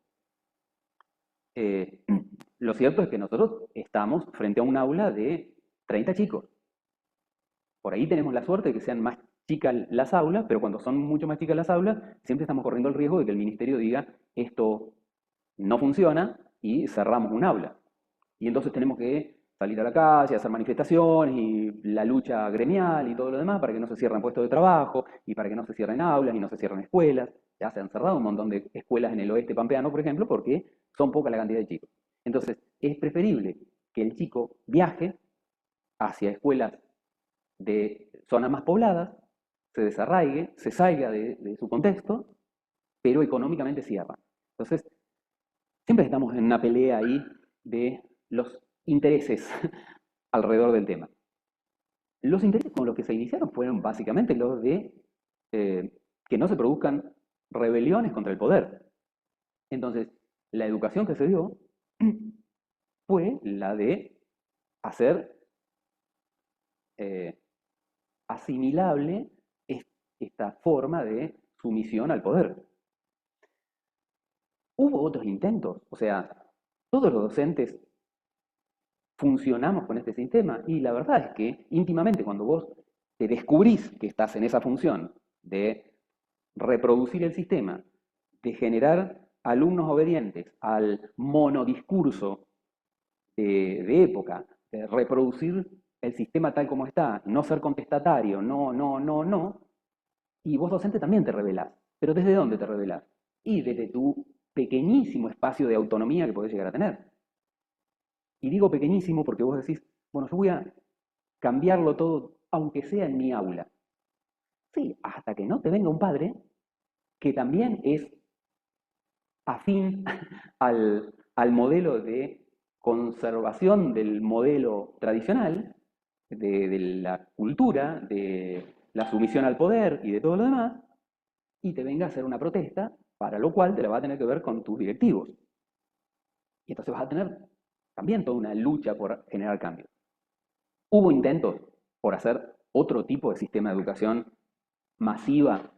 Lo cierto es que nosotros estamos frente a un aula de 30 chicos. Por ahí tenemos la suerte de que sean más chicas las aulas, pero cuando son mucho más chicas las aulas, siempre estamos corriendo el riesgo de que el ministerio diga esto no funciona y cerramos un aula. Y entonces tenemos que salir a la calle, hacer manifestaciones y la lucha gremial y todo lo demás para que no se cierren puestos de trabajo y para que no se cierren aulas y no se cierren escuelas. Ya se han cerrado un montón de escuelas en el oeste pampeano, por ejemplo, porque son poca la cantidad de chicos. Entonces, es preferible que el chico viaje hacia escuelas de zonas más pobladas, se desarraigue, se salga de su contexto, pero económicamente cierra. Entonces, siempre estamos en una pelea ahí de los intereses alrededor del tema. Los intereses con los que se iniciaron fueron básicamente los de que no se produzcan rebeliones contra el poder. Entonces, la educación que se dio fue la de hacer asimilable esta forma de sumisión al poder. Hubo otros intentos, o sea, todos los docentes funcionamos con este sistema y la verdad es que íntimamente cuando vos te descubrís que estás en esa función de reproducir el sistema, de generar alumnos obedientes al monodiscurso de época, de reproducir el sistema tal como está, no ser contestatario, no, y vos docente también te rebelás. ¿Pero desde dónde te rebelás? Y desde tu pequeñísimo espacio de autonomía que podés llegar a tener. Y digo pequeñísimo porque vos decís, bueno, yo voy a cambiarlo todo, aunque sea en mi aula. Sí, hasta que no te venga un padre que también es afín al modelo de conservación del modelo tradicional, de la cultura, de la sumisión al poder y de todo lo demás, y te venga a hacer una protesta, para lo cual te la va a tener que ver con tus directivos. Y entonces vas a tener también toda una lucha por generar cambios. Hubo intentos por hacer otro tipo de sistema de educación masiva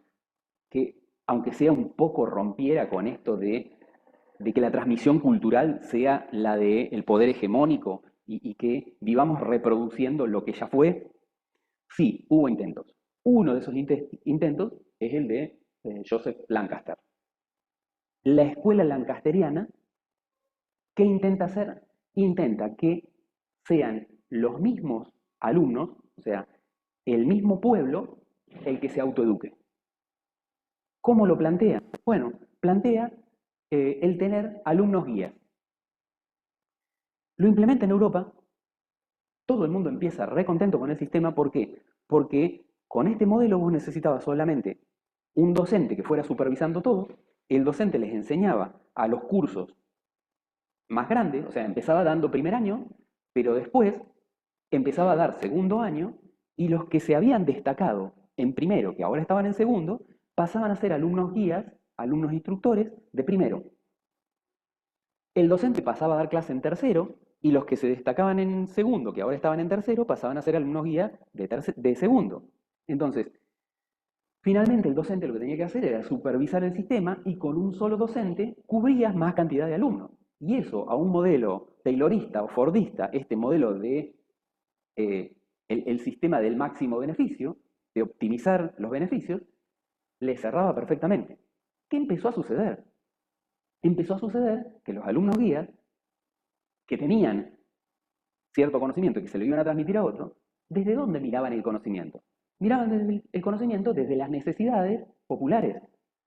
que, aunque sea un poco rompiera con esto de que la transmisión cultural sea la del poder hegemónico y que vivamos reproduciendo lo que ya fue. Sí, hubo intentos. Uno de esos intentos es el de Joseph Lancaster. La escuela lancasteriana, ¿qué intenta hacer? Intenta que sean los mismos alumnos, o sea, el mismo pueblo, el que se autoeduque. ¿Cómo lo plantea? Bueno, plantea el tener alumnos guías. Lo implementa en Europa, todo el mundo empieza recontento con el sistema. ¿Por qué? Porque con este modelo vos necesitabas solamente un docente que fuera supervisando todo. El docente les enseñaba a los cursos más grandes, o sea, empezaba dando primer año, pero después empezaba a dar segundo año, y los que se habían destacado en primero, que ahora estaban en segundo, pasaban a ser alumnos guías, alumnos instructores de primero. El docente pasaba a dar clase en tercero, y los que se destacaban en segundo, que ahora estaban en tercero, pasaban a ser alumnos guías de segundo. Entonces, finalmente el docente lo que tenía que hacer era supervisar el sistema, y con un solo docente cubrías más cantidad de alumnos. Y eso a un modelo taylorista o fordista, este modelo de el sistema del máximo beneficio, de optimizar los beneficios, le cerraba perfectamente. ¿Qué empezó a suceder? Empezó a suceder que los alumnos guías, que tenían cierto conocimiento y que se lo iban a transmitir a otros, ¿desde dónde miraban el conocimiento? Miraban el conocimiento desde las necesidades populares,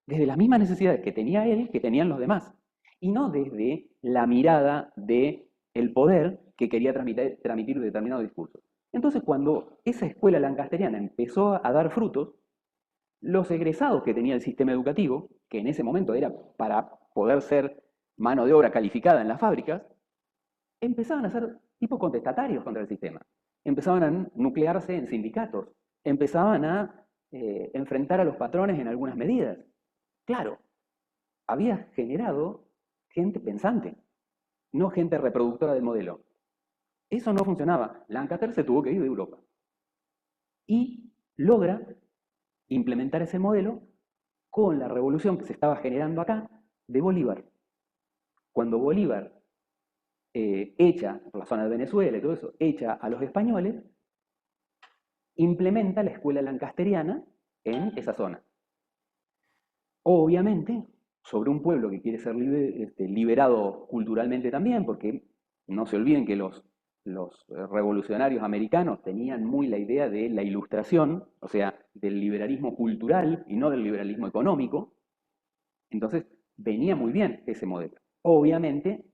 desde las mismas necesidades que tenía él, que tenían los demás, y no desde la mirada del poder que quería transmitir determinado discurso. Entonces, cuando esa escuela lancasteriana empezó a dar frutos, los egresados que tenía el sistema educativo, que en ese momento era para poder ser mano de obra calificada en las fábricas, empezaban a ser tipos contestatarios contra el sistema. Empezaban a nuclearse en sindicatos, empezaban a enfrentar a los patrones en algunas medidas. Claro, había generado gente pensante, no gente reproductora del modelo. Eso no funcionaba. Lancaster se tuvo que ir de Europa. Y logra implementar ese modelo con la revolución que se estaba generando acá de Bolívar. Cuando Bolívar echa, por la zona de Venezuela y todo eso, echa a los españoles, implementa la escuela lancasteriana en esa zona. Obviamente, sobre un pueblo que quiere ser liberado culturalmente también, porque no se olviden que los revolucionarios americanos tenían muy la idea de la ilustración, o sea, del liberalismo cultural y no del liberalismo económico. Entonces, venía muy bien ese modelo. Obviamente,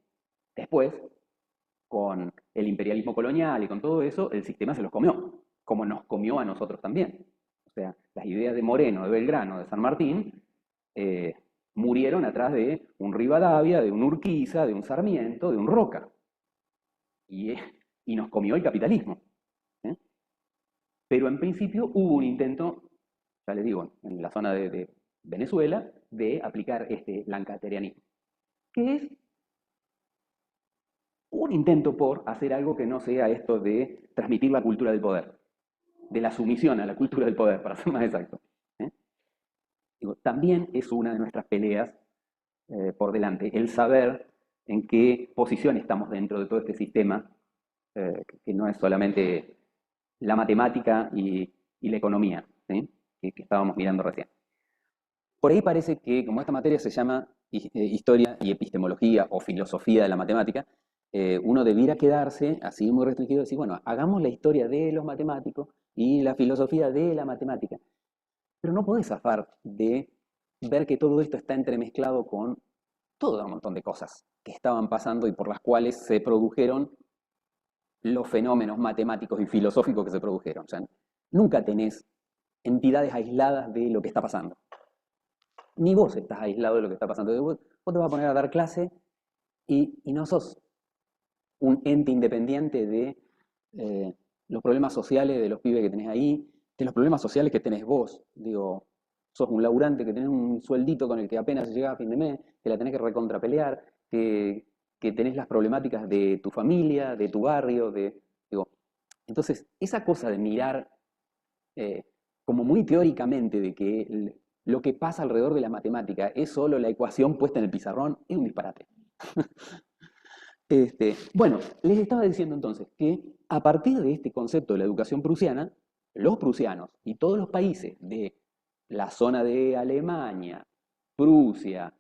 después, con el imperialismo colonial y con todo eso, el sistema se los comió, como nos comió a nosotros también. O sea, las ideas de Moreno, de Belgrano, de San Martín, murieron atrás de un Rivadavia, de un Urquiza, de un Sarmiento, de un Roca. Y nos comió el capitalismo. Pero en principio hubo un intento, ya les digo, en la zona de Venezuela, de aplicar este lancasterianismo, que es un intento por hacer algo que no sea esto de transmitir la cultura del poder, de la sumisión a la cultura del poder, para ser más exacto. Digo, también es una de nuestras peleas por delante, el saber en qué posición estamos dentro de todo este sistema, que no es solamente la matemática y la economía, ¿sí? que estábamos mirando recién. Por ahí parece que, como esta materia se llama historia y epistemología o filosofía de la matemática, uno debiera quedarse así muy restringido y decir, bueno, hagamos la historia de los matemáticos y la filosofía de la matemática. Pero no podés zafar de ver que todo esto está entremezclado con todo un montón de cosas que estaban pasando y por las cuales se produjeron los fenómenos matemáticos y filosóficos que se produjeron. O sea, nunca tenés entidades aisladas de lo que está pasando. Ni vos estás aislado de lo que está pasando. Vos te vas a poner a dar clase y no sos un ente independiente de los problemas sociales de los pibes que tenés ahí, de los problemas sociales que tenés vos. Digo, sos un laburante que tenés un sueldito con el que apenas llegás a fin de mes, que la tenés que recontrapelear, que tenés las problemáticas de tu familia, de tu barrio, digo. Entonces, esa cosa de mirar como muy teóricamente de que lo que pasa alrededor de la matemática es solo la ecuación puesta en el pizarrón, es un disparate. Bueno, les estaba diciendo entonces que a partir de este concepto de la educación prusiana, los prusianos y todos los países de la zona de Alemania, Prusia,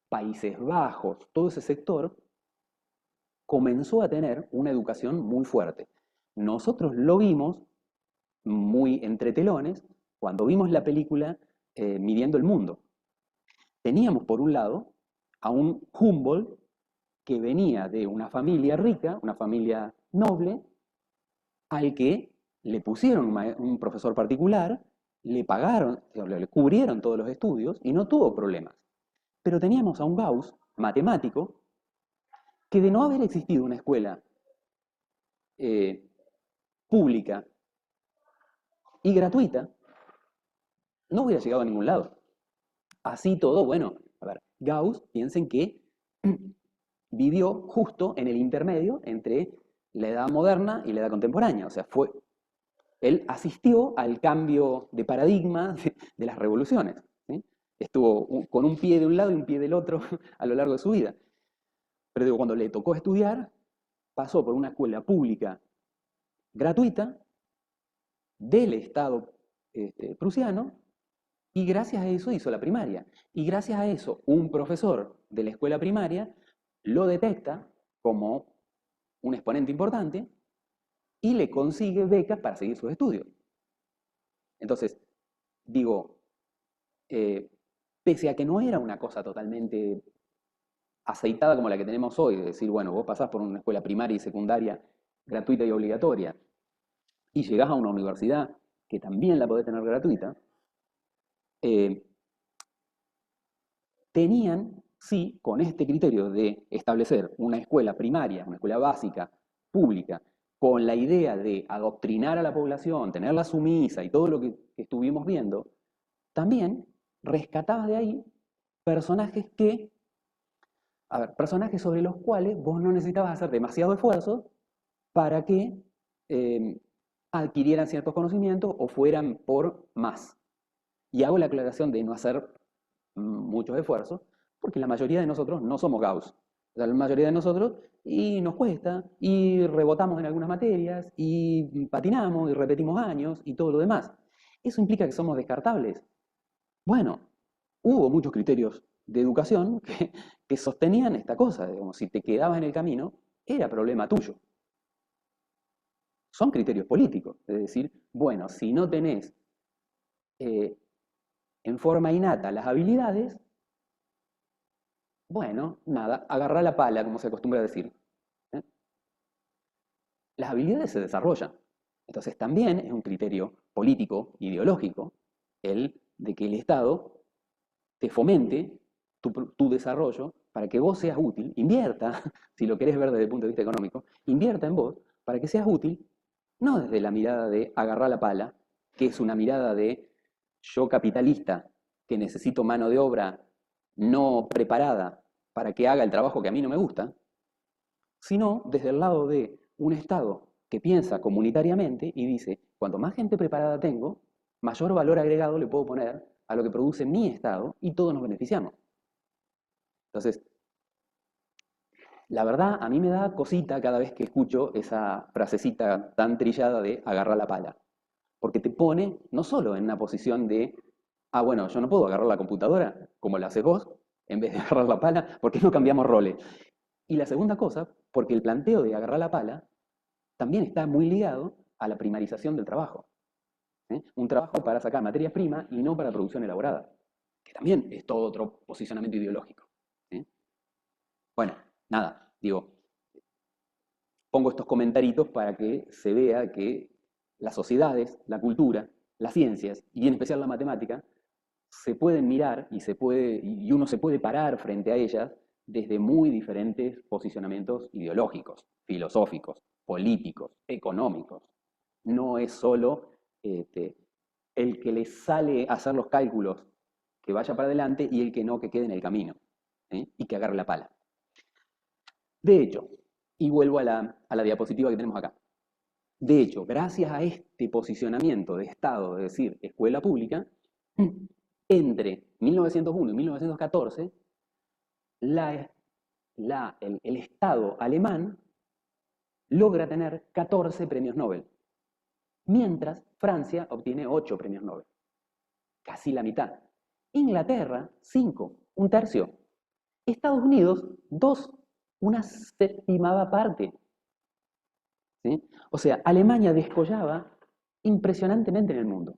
Países Bajos, todo ese sector comenzó a tener una educación muy fuerte. Nosotros lo vimos muy entre telones cuando vimos la película Midiendo el Mundo. Teníamos por un lado a un Humboldt que venía de una familia rica, una familia noble, al que le pusieron un profesor particular, le pagaron, le cubrieron todos los estudios y no tuvo problemas. Pero teníamos a un Gauss, matemático, que de no haber existido una escuela pública y gratuita, no hubiera llegado a ningún lado. Así todo, bueno, a ver, Gauss, piensen que vivió justo en el intermedio entre la edad moderna y la edad contemporánea. O sea, él asistió al cambio de paradigma de las revoluciones, ¿sí? Estuvo con un pie de un lado y un pie del otro a lo largo de su vida. Pero digo, cuando le tocó estudiar, pasó por una escuela pública gratuita del Estado prusiano, y gracias a eso hizo la primaria. Y gracias a eso, un profesor de la escuela primaria lo detecta como un exponente importante y le consigue becas para seguir sus estudios. Entonces, digo, pese a que no era una cosa totalmente aceitada como la que tenemos hoy, de decir, bueno, vos pasás por una escuela primaria y secundaria gratuita y obligatoria, y llegás a una universidad que también la podés tener gratuita, tenían, sí, con este criterio de establecer una escuela primaria, una escuela básica, pública, con la idea de adoctrinar a la población, tenerla sumisa y todo lo que estuvimos viendo, también rescatabas de ahí personajes personajes sobre los cuales vos no necesitabas hacer demasiado esfuerzo para que adquirieran ciertos conocimientos o fueran por más. Y hago la aclaración de no hacer muchos esfuerzos, porque la mayoría de nosotros no somos Gauss. O sea, la mayoría de nosotros y nos cuesta, y rebotamos en algunas materias, y patinamos, y repetimos años, y todo lo demás. ¿Eso implica que somos descartables? Bueno, hubo muchos criterios de educación que sostenían esta cosa, digamos, si te quedabas en el camino, era problema tuyo. Son criterios políticos, es decir, bueno, si no tenés en forma innata las habilidades, bueno, nada, agarrá la pala, como se acostumbra a decir. Las habilidades se desarrollan. Entonces también es un criterio político, ideológico, el de que el Estado te fomente tu desarrollo para que vos seas útil, invierta, si lo querés ver desde el punto de vista económico, invierta en vos para que seas útil, no desde la mirada de agarrar la pala, que es una mirada de yo capitalista, que necesito mano de obra no preparada para que haga el trabajo que a mí no me gusta, sino desde el lado de un Estado que piensa comunitariamente y dice, cuanto más gente preparada tengo, mayor valor agregado le puedo poner a lo que produce mi Estado y todos nos beneficiamos. Entonces, la verdad, a mí me da cosita cada vez que escucho esa frasecita tan trillada de agarrar la pala. Porque te pone no solo en una posición de, bueno, yo no puedo agarrar la computadora como la haces vos, en vez de agarrar la pala, ¿por qué no cambiamos roles? Y la segunda cosa, porque el planteo de agarrar la pala también está muy ligado a la primarización del trabajo. Un trabajo para sacar materia prima y no para producción elaborada, que también es todo otro posicionamiento ideológico. Bueno, nada, digo, pongo estos comentarios para que se vea que las sociedades, la cultura, las ciencias, y en especial la matemática, se pueden mirar y uno se puede parar frente a ellas desde muy diferentes posicionamientos ideológicos, filosóficos, políticos, económicos. No es solo el que le sale a hacer los cálculos que vaya para adelante y el que no, que quede en el camino, y que agarre la pala. De hecho, y vuelvo a la diapositiva que tenemos acá, de hecho, gracias a este posicionamiento de Estado, es decir, escuela pública, entre 1901 y 1914, el Estado alemán logra tener 14 premios Nobel. mientras Francia obtiene 8 premios Nobel, casi la mitad. Inglaterra, 5, un tercio. Estados Unidos, 2, una septimava parte. ¿Sí? O sea, Alemania descollaba impresionantemente en el mundo.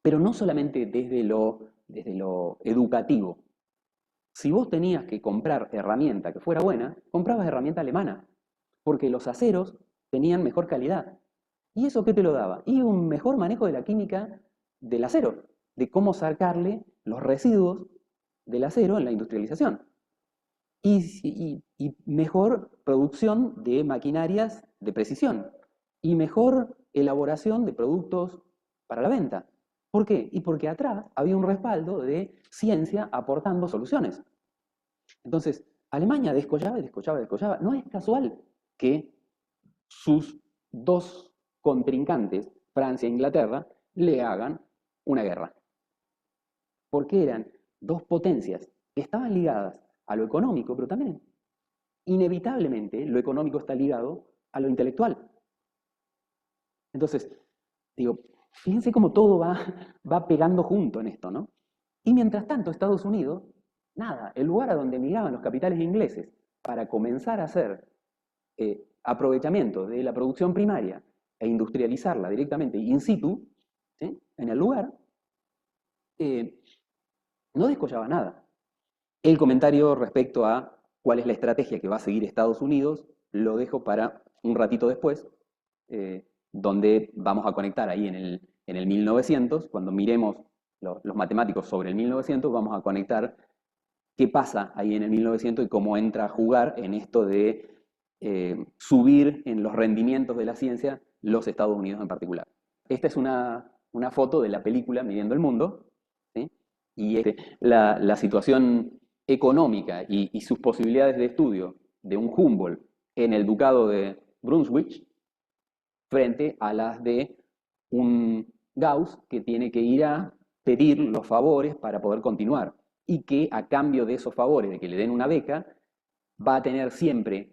Pero no solamente desde lo educativo. Si vos tenías que comprar herramienta que fuera buena, comprabas herramienta alemana, porque los aceros tenían mejor calidad. ¿Y eso qué te lo daba? Y un mejor manejo de la química del acero, de cómo sacarle los residuos del acero en la industrialización. Y mejor producción de maquinarias de precisión. Y mejor elaboración de productos para la venta. ¿Por qué? Y porque atrás había un respaldo de ciencia aportando soluciones. Entonces, Alemania descollaba y descollaba y descollaba. No es casual que sus 2 contrincantes, Francia e Inglaterra, le hagan una guerra. Porque eran 2 potencias que estaban ligadas a lo económico, pero también, inevitablemente, lo económico está ligado a lo intelectual. Entonces, digo, fíjense cómo todo va pegando junto en esto, ¿no? Y mientras tanto, Estados Unidos, nada, el lugar a donde migraban los capitales ingleses para comenzar a hacer aprovechamiento de la producción primaria e industrializarla directamente in situ, ¿sí?, en el lugar, no descollaba nada. El comentario respecto a cuál es la estrategia que va a seguir Estados Unidos lo dejo para un ratito después, donde vamos a conectar ahí en el 1900, cuando miremos los matemáticos sobre el 1900, vamos a conectar qué pasa ahí en el 1900 y cómo entra a jugar en esto de subir en los rendimientos de la ciencia los Estados Unidos en particular. Esta es una foto de la película Midiendo el Mundo, ¿sí? Y la situación económica y sus posibilidades de estudio de un Humboldt en el ducado de Brunswick frente a las de un Gauss que tiene que ir a pedir los favores para poder continuar y que a cambio de esos favores, de que le den una beca, va a tener siempre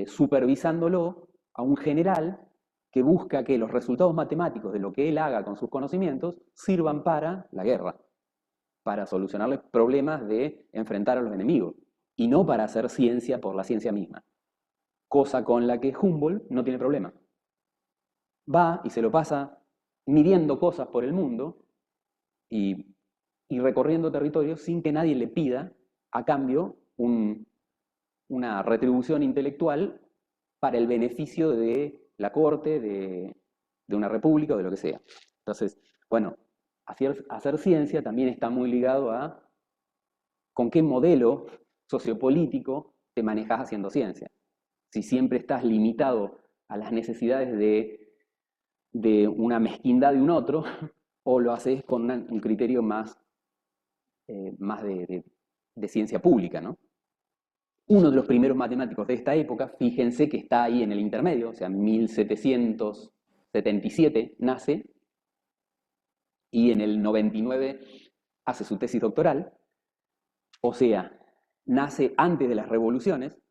supervisándolo a un general que busca que los resultados matemáticos de lo que él haga con sus conocimientos sirvan para la guerra, para solucionarle problemas de enfrentar a los enemigos, y no para hacer ciencia por la ciencia misma, cosa con la que Humboldt no tiene problema. Va y se lo pasa midiendo cosas por el mundo y recorriendo territorios sin que nadie le pida a cambio una retribución intelectual para el beneficio de la corte, de una república o de lo que sea. Entonces, bueno, hacer ciencia también está muy ligado a con qué modelo sociopolítico te manejas haciendo ciencia. Si siempre estás limitado a las necesidades de una mezquindad de un otro, o lo haces con un criterio más de ciencia pública, ¿no? Uno de los primeros matemáticos de esta época, fíjense que está ahí en el intermedio, o sea, 1777 nace, y en el 99 hace su tesis doctoral, o sea, nace antes de las revoluciones,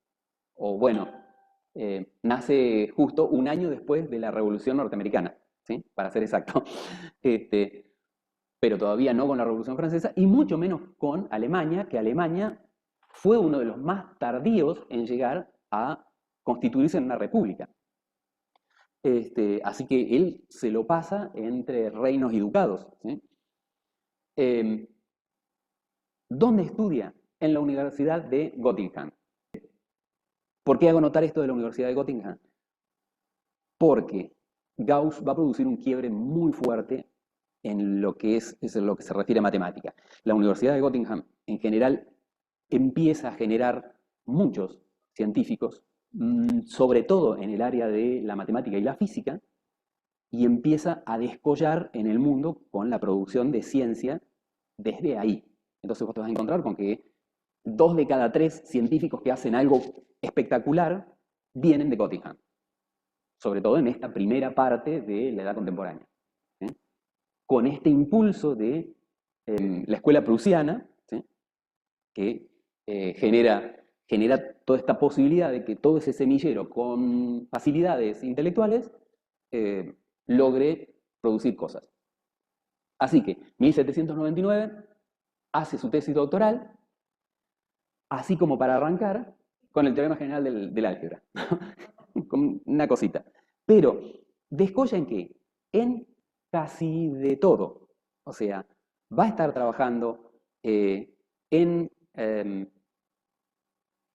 o bueno, nace justo un año después de la Revolución Norteamericana, ¿sí?, para ser exacto, pero todavía no con la Revolución Francesa, y mucho menos con Alemania, que Alemania fue uno de los más tardíos en llegar a constituirse en una república. Así que él se lo pasa entre reinos y ducados, ¿sí? ¿Dónde estudia? En la Universidad de Göttingen. ¿Por qué hago notar esto de la Universidad de Göttingen? Porque Gauss va a producir un quiebre muy fuerte en lo que es lo que se refiere a matemática. La Universidad de Göttingen, en general, empieza a generar muchos científicos, sobre todo en el área de la matemática y la física, y empieza a descollar en el mundo con la producción de ciencia desde ahí. Entonces vos te vas a encontrar con que 2 de cada 3 científicos que hacen algo espectacular vienen de Göttingen, sobre todo en esta primera parte de la edad contemporánea, ¿sí?, con este impulso de la escuela prusiana, ¿sí?, que genera genera toda esta posibilidad de que todo ese semillero con facilidades intelectuales logre producir cosas. Así que, 1799, hace su tesis doctoral, así como para arrancar con el teorema general del álgebra. Con una cosita. Pero, descolla en qué? En casi de todo. O sea, va a estar trabajando en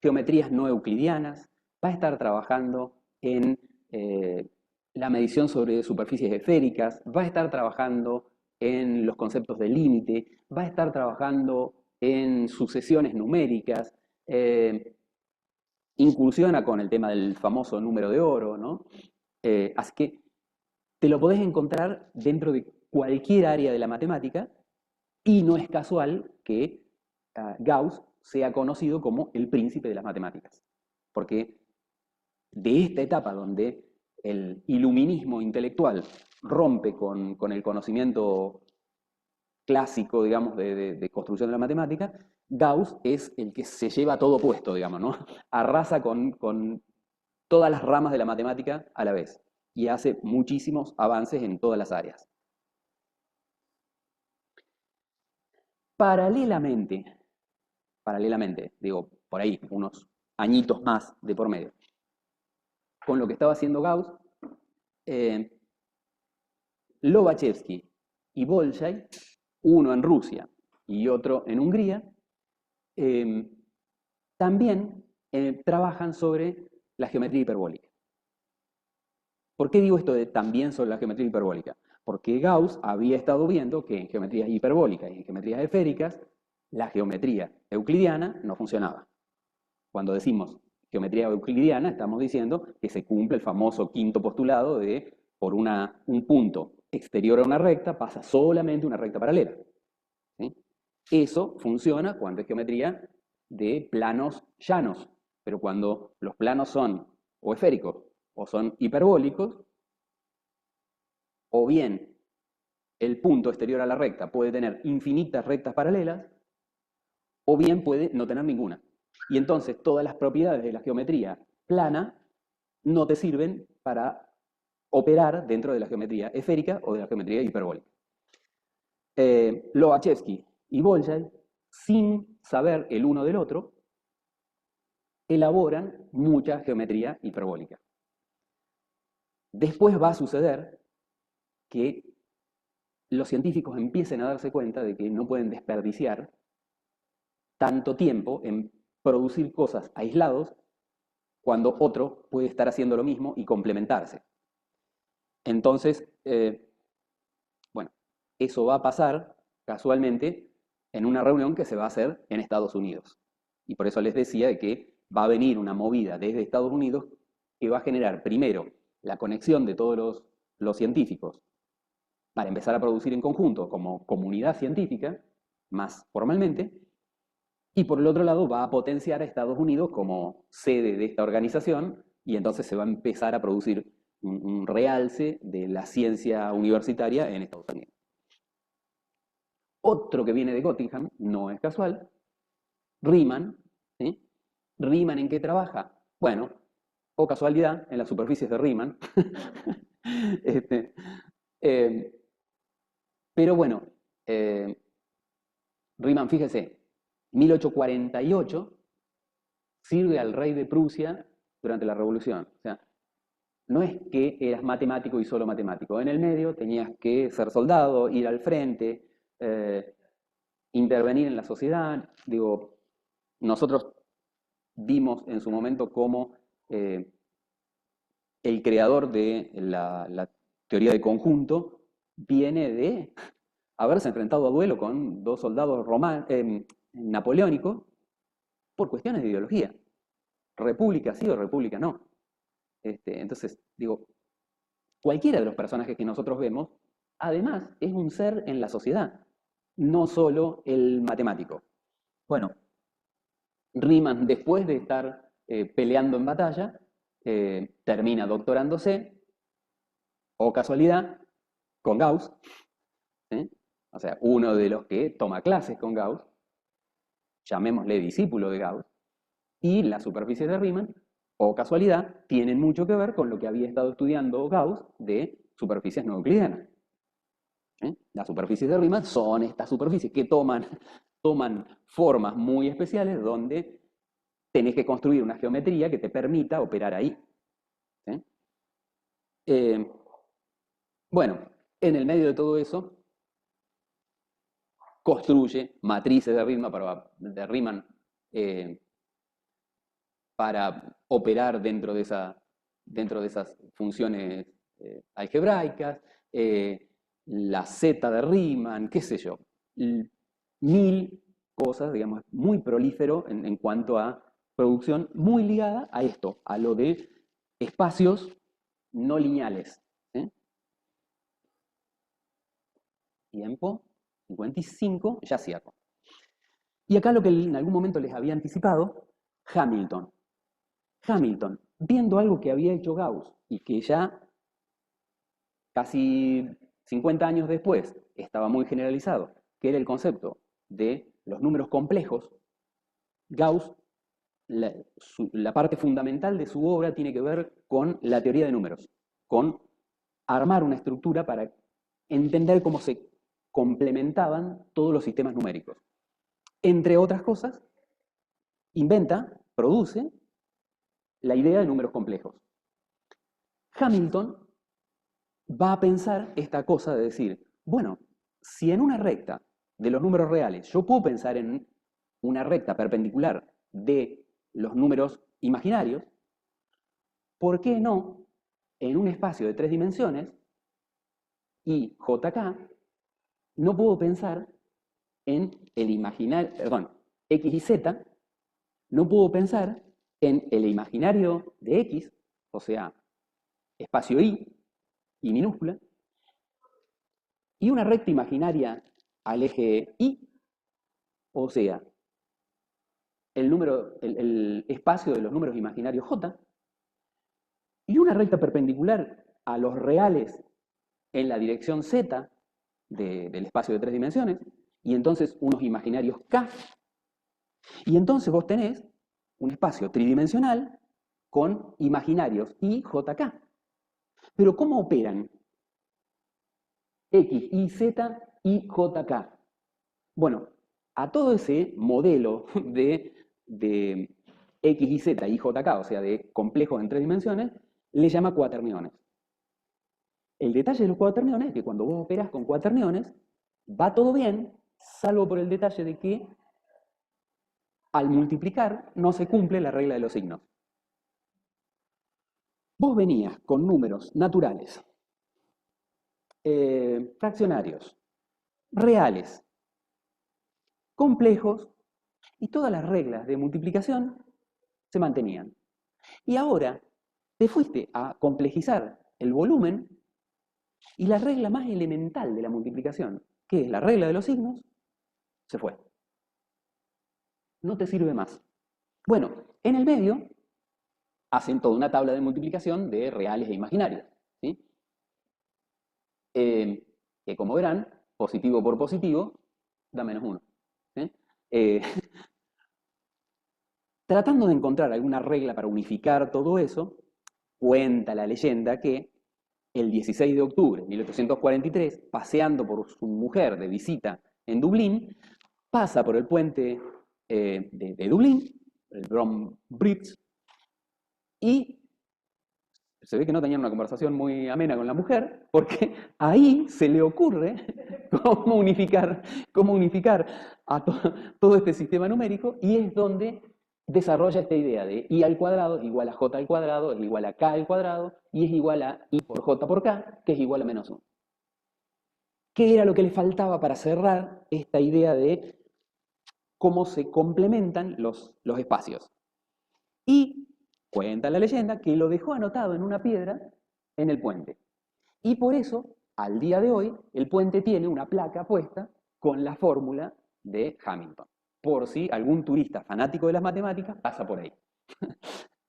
geometrías no euclidianas, va a estar trabajando en la medición sobre superficies esféricas, va a estar trabajando en los conceptos de límite, va a estar trabajando en sucesiones numéricas, incursiona con el tema del famoso número de oro, ¿no? Así que te lo podés encontrar dentro de cualquier área de la matemática y no es casual que Gauss sea conocido como el príncipe de las matemáticas, porque de esta etapa donde el iluminismo intelectual rompe con el conocimiento clásico, digamos, de construcción de la matemática, Gauss es el que se lleva todo puesto, digamos, ¿no? Arrasa con todas las ramas de la matemática a la vez y hace muchísimos avances en todas las áreas. Paralelamente, digo, por ahí, unos añitos más de por medio, con lo que estaba haciendo Gauss, Lobachevsky y Bolshoi, uno en Rusia y otro en Hungría, también trabajan sobre la geometría hiperbólica. ¿Por qué digo esto de también sobre la geometría hiperbólica? Porque Gauss había estado viendo que en geometrías hiperbólicas y en geometrías esféricas la geometría euclidiana no funcionaba. Cuando decimos geometría euclidiana, estamos diciendo que se cumple el famoso quinto postulado de por un punto exterior a una recta pasa solamente una recta paralela. ¿Sí? Eso funciona cuando es geometría de planos llanos, pero cuando los planos son o esféricos o son hiperbólicos, o bien el punto exterior a la recta puede tener infinitas rectas paralelas, o bien puede no tener ninguna. Y entonces todas las propiedades de la geometría plana no te sirven para operar dentro de la geometría esférica o de la geometría hiperbólica. Lobachevsky y Bolshoi, sin saber el uno del otro, elaboran mucha geometría hiperbólica. Después va a suceder que los científicos empiecen a darse cuenta de que no pueden desperdiciar tanto tiempo en producir cosas aislados cuando otro puede estar haciendo lo mismo y complementarse. Entonces, bueno, eso va a pasar casualmente en una reunión que se va a hacer en Estados Unidos. Y por eso les decía de que va a venir una movida desde Estados Unidos que va a generar primero la conexión de todos los científicos para empezar a producir en conjunto como comunidad científica, más formalmente, y por el otro lado va a potenciar a Estados Unidos como sede de esta organización y entonces se va a empezar a producir un realce de la ciencia universitaria en Estados Unidos. Otro que viene de Göttingen, no es casual, Riemann. ¿Sí? ¿Riemann en qué trabaja? Bueno, o casualidad, en las superficies de Riemann. Pero bueno, Riemann, fíjese, 1848 sirve al rey de Prusia durante la Revolución. O sea, no es que eras matemático y solo matemático. En el medio tenías que ser soldado, ir al frente, intervenir en la sociedad. Digo, nosotros vimos en su momento cómo el creador de la teoría de conjunto viene de haberse enfrentado a duelo con dos soldados napoleónicos por cuestiones de ideología. República sí o república no. Entonces, digo, cualquiera de los personajes que nosotros vemos, además, es un ser en la sociedad, no solo el matemático. Bueno, Riemann, después de estar peleando en batalla, termina doctorándose, o casualidad, con Gauss, ¿sí? O sea, uno de los que toma clases con Gauss, llamémosle discípulo de Gauss, Y las superficies de Riemann, o casualidad, tienen mucho que ver con lo que había estado estudiando Gauss de superficies no euclidianas. Las superficies de Riemann son estas superficies que toman formas muy especiales donde tenés que construir una geometría que te permita operar ahí. ¿Sí? Bueno, en el medio de todo eso, construye matrices de Riemann para operar dentro de esas funciones algebraicas, la Z de Riemann, qué sé yo, 1000 cosas, digamos, muy prolífero en cuanto a producción, muy ligada a esto, a lo de espacios no lineales. ¿Sí? Tiempo, 55, ya cierro. Y acá lo que en algún momento les había anticipado, Hamilton. Hamilton, viendo algo que había hecho Gauss y que ya casi 50 años después estaba muy generalizado, que era el concepto de los números complejos, Gauss, la parte fundamental de su obra tiene que ver con la teoría de números, con armar una estructura para entender cómo se complementaban todos los sistemas numéricos. Entre otras cosas, produce la idea de números complejos. Hamilton va a pensar esta cosa de decir, bueno, si en una recta de los números reales yo puedo pensar en una recta perpendicular de los números imaginarios, ¿por qué no en un espacio de 3 dimensiones y JK no puedo pensar en el imaginario, perdón, X y Z, no puedo pensar en el imaginario de X, o sea, espacio Y minúscula, y una recta imaginaria al eje Y, o sea, el espacio de los números imaginarios J, y una recta perpendicular a los reales en la dirección Z del espacio de 3 dimensiones, y entonces unos imaginarios K, y entonces vos tenés un espacio tridimensional con imaginarios I, J, K. Pero ¿cómo operan X, Y, Z y J, K? Bueno, a todo ese modelo de X, Y, Z y J, K, o sea, de complejos en 3 dimensiones, le llama cuaterniones. El detalle de los cuaterniones es que cuando vos operás con cuaterniones, va todo bien, salvo por el detalle de que al multiplicar no se cumple la regla de los signos. Vos venías con números naturales, fraccionarios, reales, complejos, y todas las reglas de multiplicación se mantenían. Y ahora te fuiste a complejizar el volumen y la regla más elemental de la multiplicación, que es la regla de los signos, se fue. No te sirve más. Bueno, en el medio hacen toda una tabla de multiplicación de reales e imaginarios, ¿sí? Que como verán, positivo por positivo da -1. ¿Sí? Tratando de encontrar alguna regla para unificar todo eso, cuenta la leyenda que el 16 de octubre de 1843, paseando por su mujer de visita en Dublín, pasa por el puente de Dublín, el Brom Bridge, y se ve que no tenían una conversación muy amena con la mujer, porque ahí se le ocurre cómo unificar a todo este sistema numérico, y es donde desarrolla esta idea de I al cuadrado es igual a J al cuadrado, es igual a K al cuadrado, y es igual a I por J por K, que es igual a -1. ¿Qué era lo que le faltaba para cerrar esta idea de cómo se complementan los espacios? Y cuenta la leyenda que lo dejó anotado en una piedra en el puente. Y por eso, al día de hoy, el puente tiene una placa puesta con la fórmula de Hamilton, por si algún turista fanático de las matemáticas pasa por ahí.